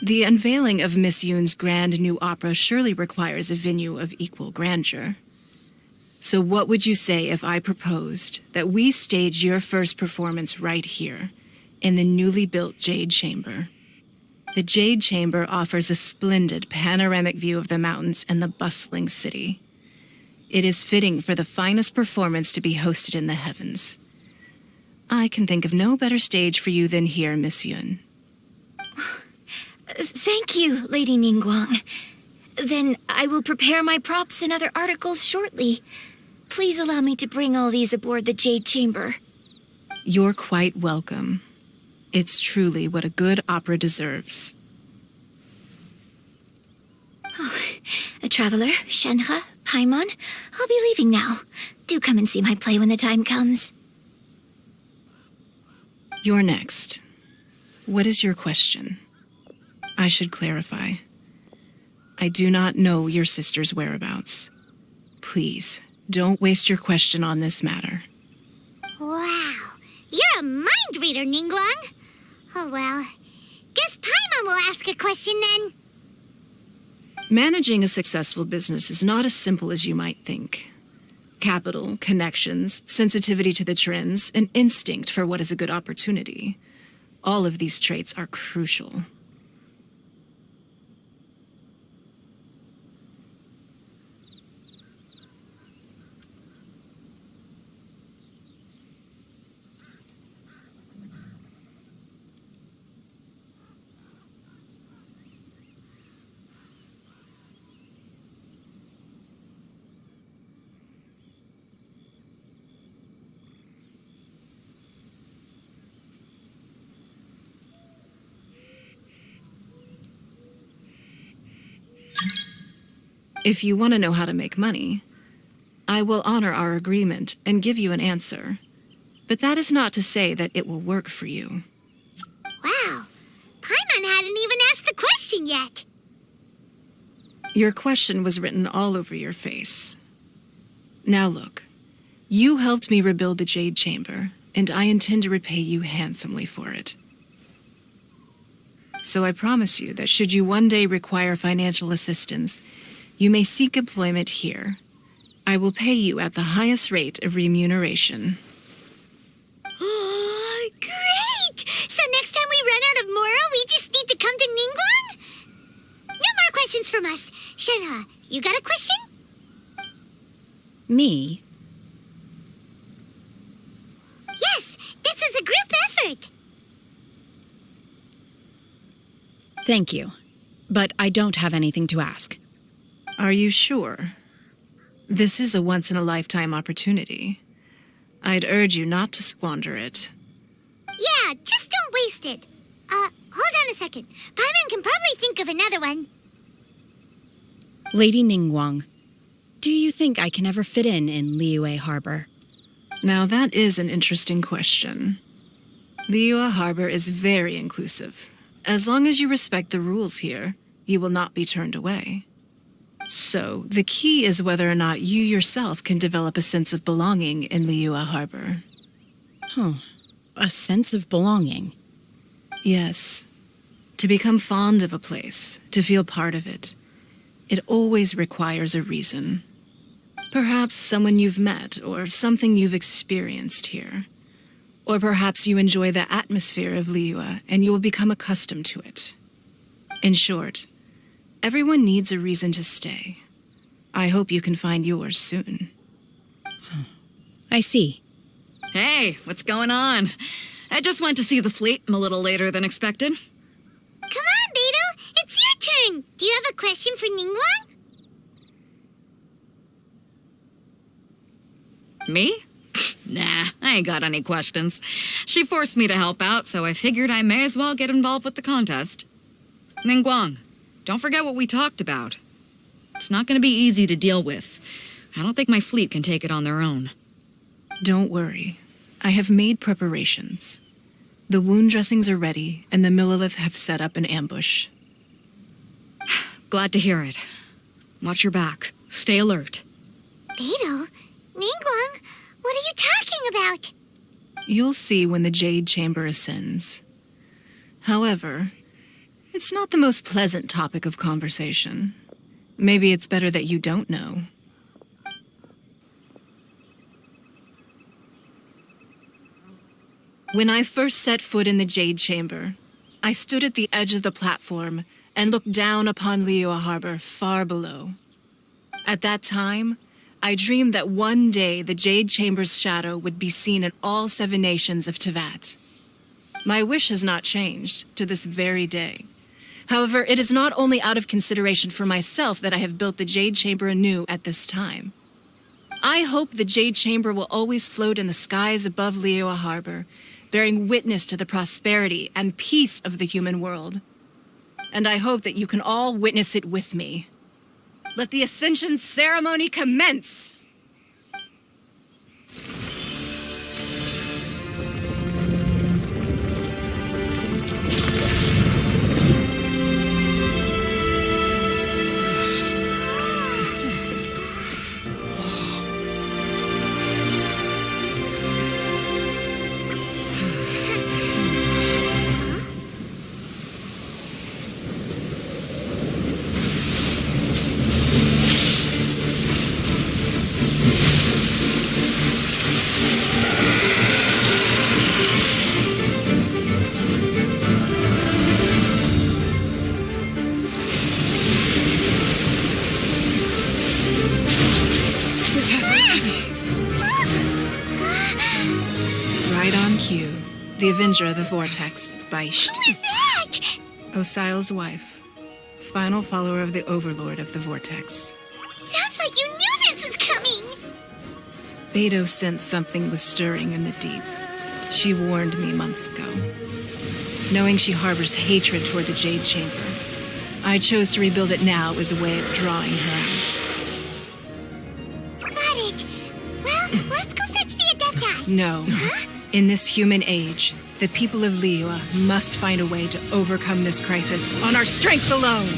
The unveiling of Miss Yun's grand new opera surely requires a venue of equal grandeur. So what would you say if I proposed that we stage your first performance right here, in the newly built Jade Chamber? The Jade Chamber offers a splendid panoramic view of the mountains and the bustling city. It is fitting for the finest performance to be hosted in the heavens. I can think of no better stage for you than here, Miss Yun.
Thank you, Lady Ningguang. Then I will prepare my props and other articles shortly. Please allow me to bring all these aboard the Jade Chamber.
You're quite welcome. It's truly what a good opera deserves.
A traveler, Shenhe, Paimon, I'll be leaving now. Do come and see my play when the time comes.
You're next. What is your question? I should clarify. I do not know your sister's whereabouts. Please, don't waste your question on this matter.
Wow, you're a mind reader, Ningguang. Oh well, guess Paimon will ask a question then.
Managing a successful business is not as simple as you might think. Capital, connections, sensitivity to the trends, and instinct for what is a good opportunity. All of these traits are crucial. If you want to know how to make money, I will honor our agreement and give you an answer. But that is not to say that it will work for you.
Wow, Paimon hadn't even asked the question yet.
Your question was written all over your face. Now look, you helped me rebuild the Jade Chamber, and I intend to repay you handsomely for it. So I promise you that should you one day require financial assistance, you may seek employment here. I will pay you at the highest rate of remuneration.
Oh, great! So next time we run out of Mora, we just need to come to Ningguang? No more questions from us. Shenhe, you got a question?
Me?
Yes, this is a group effort.
Thank you. But I don't have anything to ask.
Are you sure? This is a once-in-a-lifetime opportunity. I'd urge you not to squander it.
Yeah, just don't waste it. Hold on a second. Paimon can probably think of another one.
Lady Ningguang, do you think I can ever fit in Liyue Harbor?
Now that is an interesting question. Liyue Harbor is very inclusive. As long as you respect the rules here, you will not be turned away. So, the key is whether or not you yourself can develop a sense of belonging in Liyue Harbor.
Huh. A sense of belonging?
Yes. To become fond of a place, to feel part of it, it always requires a reason. Perhaps someone you've met or something you've experienced here. Or perhaps you enjoy the atmosphere of Liyue and you will become accustomed to it. In short, everyone needs a reason to stay. I hope you can find yours soon.
I see.
Hey, what's going on? I just went to see the fleet. I'm a little later than expected.
Come on, Beidou. It's your turn. Do you have a question for Ningguang?
Me? Nah, I ain't got any questions. She forced me to help out, so I figured I may as well get involved with the contest. Ningguang, don't forget what we talked about. It's not going to be easy to deal with. I don't think my fleet can take it on their own.
Don't worry. I have made preparations. The wound dressings are ready, and the Millilith have set up an ambush.
Glad to hear it. Watch your back. Stay alert.
Beto, Ningguang, what are you talking about?
You'll see when the Jade Chamber ascends. However, it's not the most pleasant topic of conversation. Maybe it's better that you don't know. When I first set foot in the Jade Chamber, I stood at the edge of the platform and looked down upon Liyue Harbor far below. At that time, I dreamed that one day the Jade Chamber's shadow would be seen in all 7 nations of Tevat. My wish has not changed to this very day. However, it is not only out of consideration for myself that I have built the Jade Chamber anew at this time. I hope the Jade Chamber will always float in the skies above Liyue Harbor, bearing witness to the prosperity and peace of the human world. And I hope that you can all witness it with me. Let the Ascension ceremony commence! Right on cue. The Avenger of the Vortex, Beisht.
Who is that?
Osial's wife. Final follower of the Overlord of the Vortex.
Sounds like you knew this was coming.
Beto sensed something was stirring in the deep. She warned me months ago. Knowing she harbors hatred toward the Jade Chamber, I chose to rebuild it now as a way of drawing her out.
Got it. Well, let's go fetch the Adepti.
No.
Huh?
In this human age, the people of Liyue must find a way to overcome this crisis on our strength alone.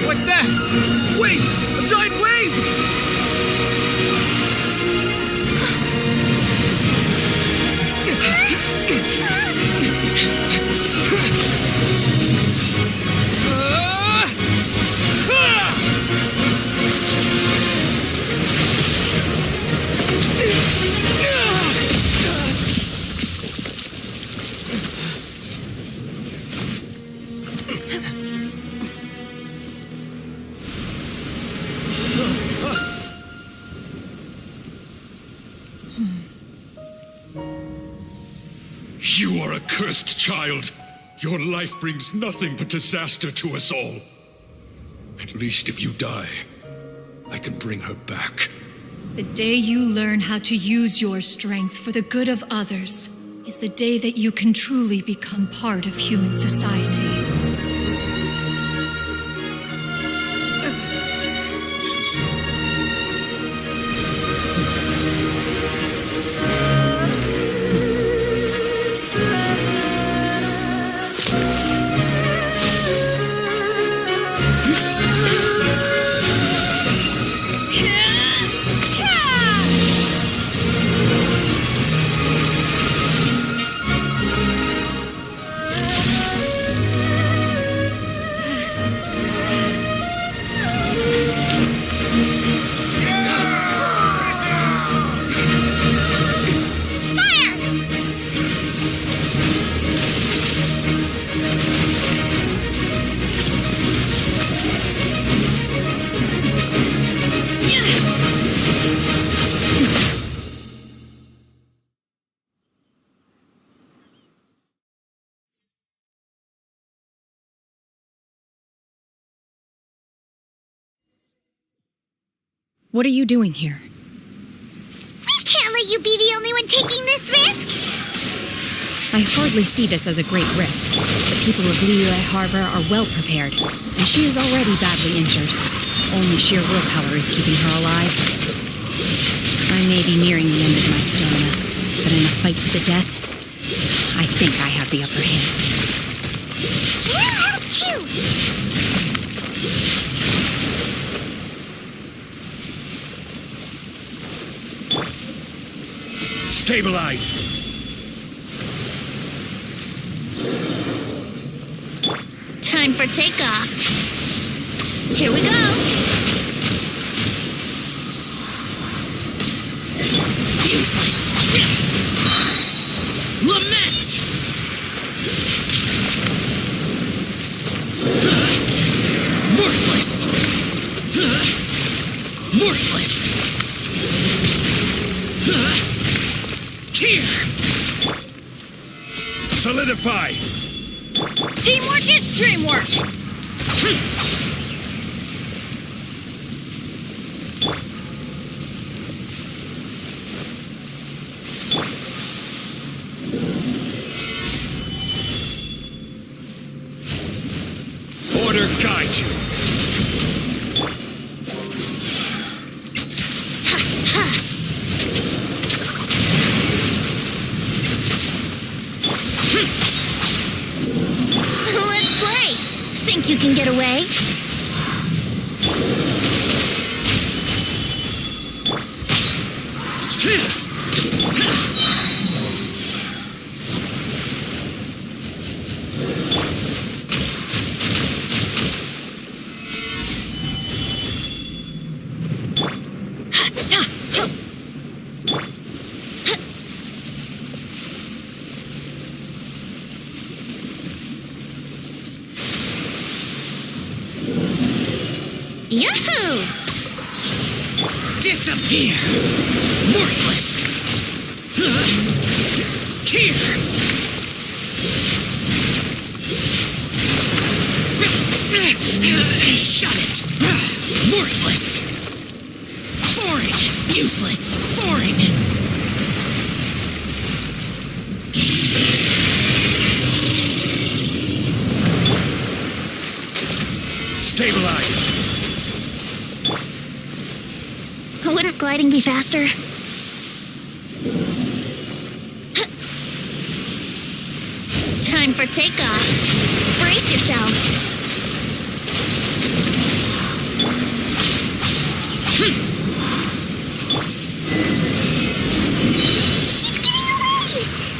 What's that? Wait! A giant wave!
You are a cursed child. Your life brings nothing but disaster to us all. At least if you die, I can bring her back.
The day you learn how to use your strength for the good of others is the day that you can truly become part of human society.
What are you doing here?
We can't let you be the only one taking this risk!
I hardly see this as a great risk. The people of Liyue Harbor are well prepared, and she is already badly injured. Only sheer willpower is keeping her alive. I may be nearing the end of my stamina, but in a fight to the death, I think I have the upper hand.
We'll help too!
Stabilize!
Time for takeoff. Here we go.
Useless. Lament. Worthless. Worthless. Here.
Solidify!
Teamwork is dreamwork!
Order guide you.
Let's play! Think you can get away? Yahoo!
Disappear! Worthless! Here! Shut it! Worthless! Boring! Useless! Boring!
Stabilize!
Wouldn't gliding be faster? Time for takeoff. Brace yourselves. She's getting away!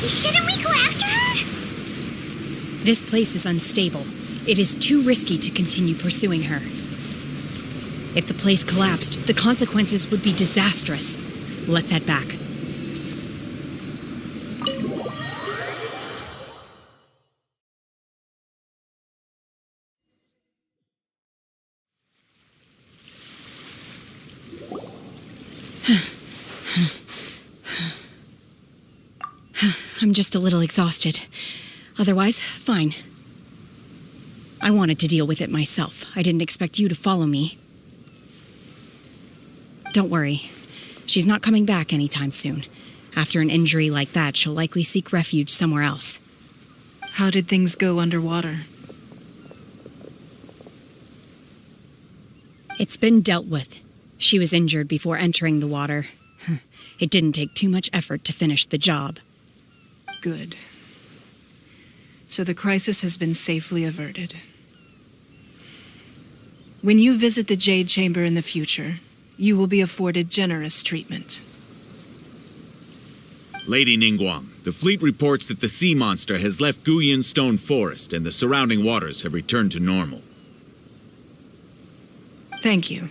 Shouldn't we go after her?
This place is unstable. It is too risky to continue pursuing her. If the place collapsed, the consequences would be disastrous. Let's head back. I'm just a little exhausted. Otherwise, fine. I wanted to deal with it myself. I didn't expect you to follow me. Don't worry. She's not coming back anytime soon. After an injury like that, she'll likely seek refuge somewhere else.
How did things go underwater?
It's been dealt with. She was injured before entering the water. It didn't take too much effort to finish the job.
Good. So the crisis has been safely averted. When you visit the Jade Chamber in the future, you will be afforded generous treatment.
Lady Ningguang, the fleet reports that the sea monster has left Guyan Stone Forest and the surrounding waters have returned to normal.
Thank you.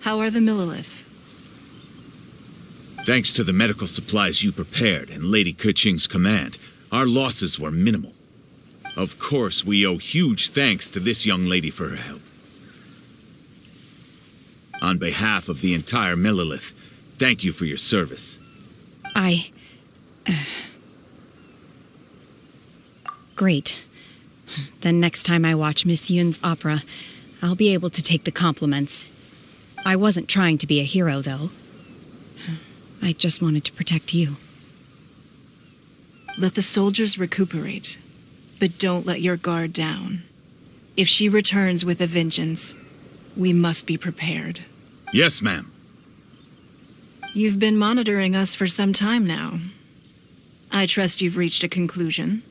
How are the Millilith?
Thanks to the medical supplies you prepared and Lady Keqing's command, our losses were minimal. Of course, we owe huge thanks to this young lady for her help. On behalf of the entire Millilith, thank you for your service.
Great. Then next time I watch Miss Yun's opera, I'll be able to take the compliments. I wasn't trying to be a hero, though. I just wanted to protect you.
Let the soldiers recuperate, but don't let your guard down. If she returns with a vengeance, we must be prepared.
Yes, ma'am.
You've been monitoring us for some time now. I trust you've reached a conclusion.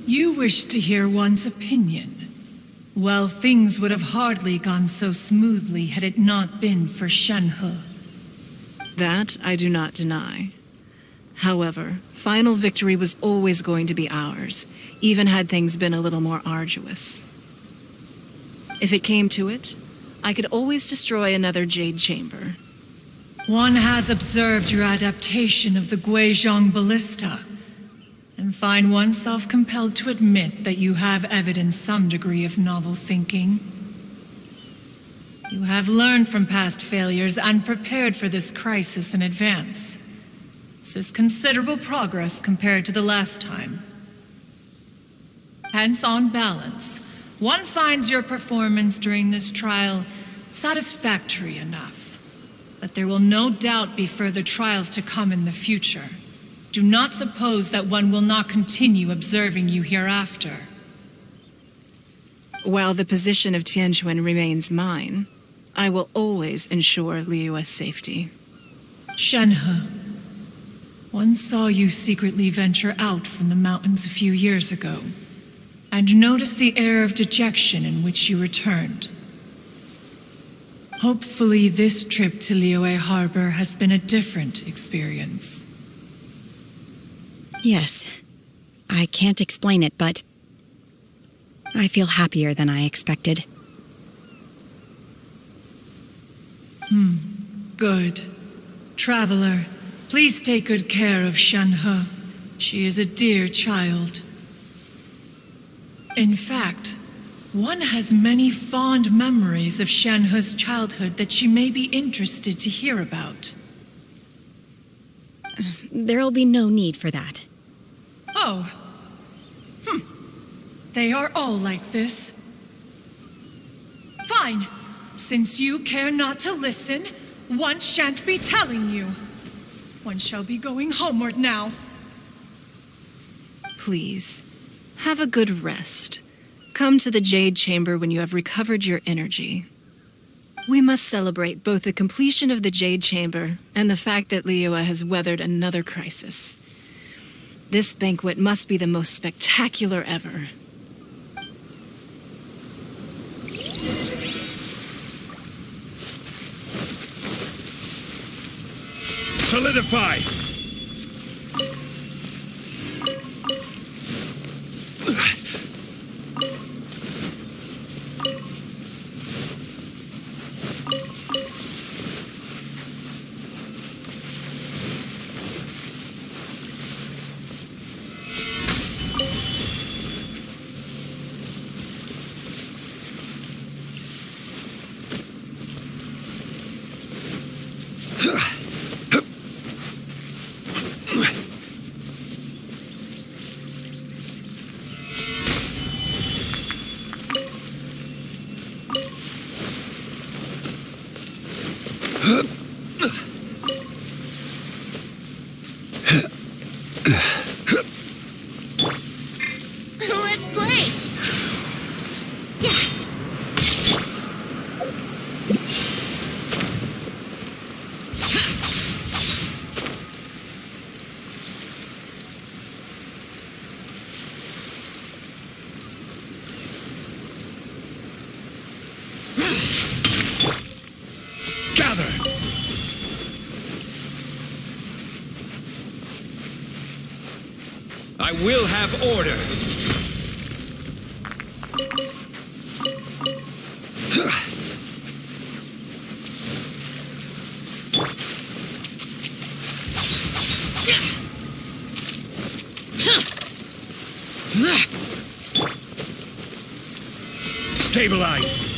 You wish to hear one's opinion. Well, things would have hardly gone so smoothly had it not been for Shenhe.
That I do not deny. However, final victory was always going to be ours, even had things been a little more arduous. If it came to it, I could always destroy another jade chamber.
One has observed your adaptation of the Guizhong ballista, and find oneself compelled to admit that you have evidenced some degree of novel thinking. You have learned from past failures and prepared for this crisis in advance. This is considerable progress compared to the last time. Hence, on balance, one finds your performance during this trial satisfactory enough. But there will no doubt be further trials to come in the future. Do not suppose that one will not continue observing you hereafter.
While the position of Tianquan remains mine, I will always ensure Liyue's safety.
Shenhe, one saw you secretly venture out from the mountains a few years ago, and noticed the air of dejection in which you returned. Hopefully this trip to Liyue Harbor has been a different experience.
Yes. I can't explain it, but I feel happier than I expected.
Good. Traveler, please take good care of Shenhe. She is a dear child. In fact, one has many fond memories of Shenhe's childhood that she may be interested to hear about.
There'll be no need for that.
Oh. They are all like this. Fine. Since you care not to listen, one shan't be telling you. One shall be going homeward now.
Please, have a good rest. Come to the Jade Chamber when you have recovered your energy. We must celebrate both the completion of the Jade Chamber and the fact that Liyue has weathered another crisis. This banquet must be the most spectacular ever.
Solidify!
Let's play!
Gather! I will have order. Stabilize.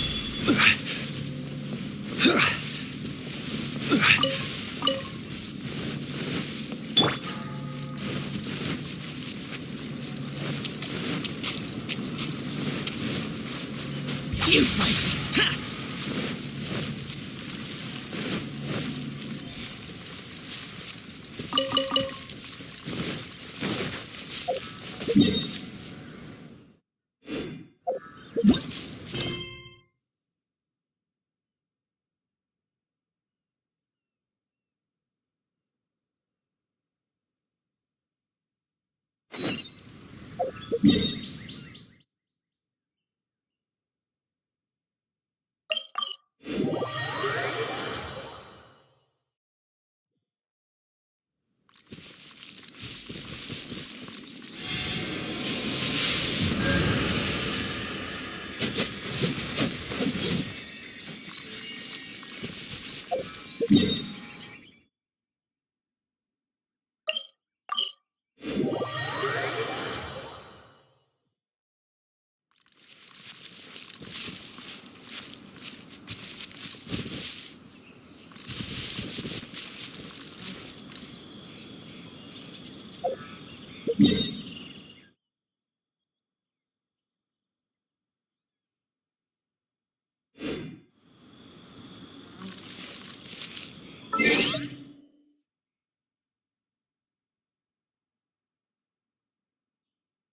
Useless!
Yeah.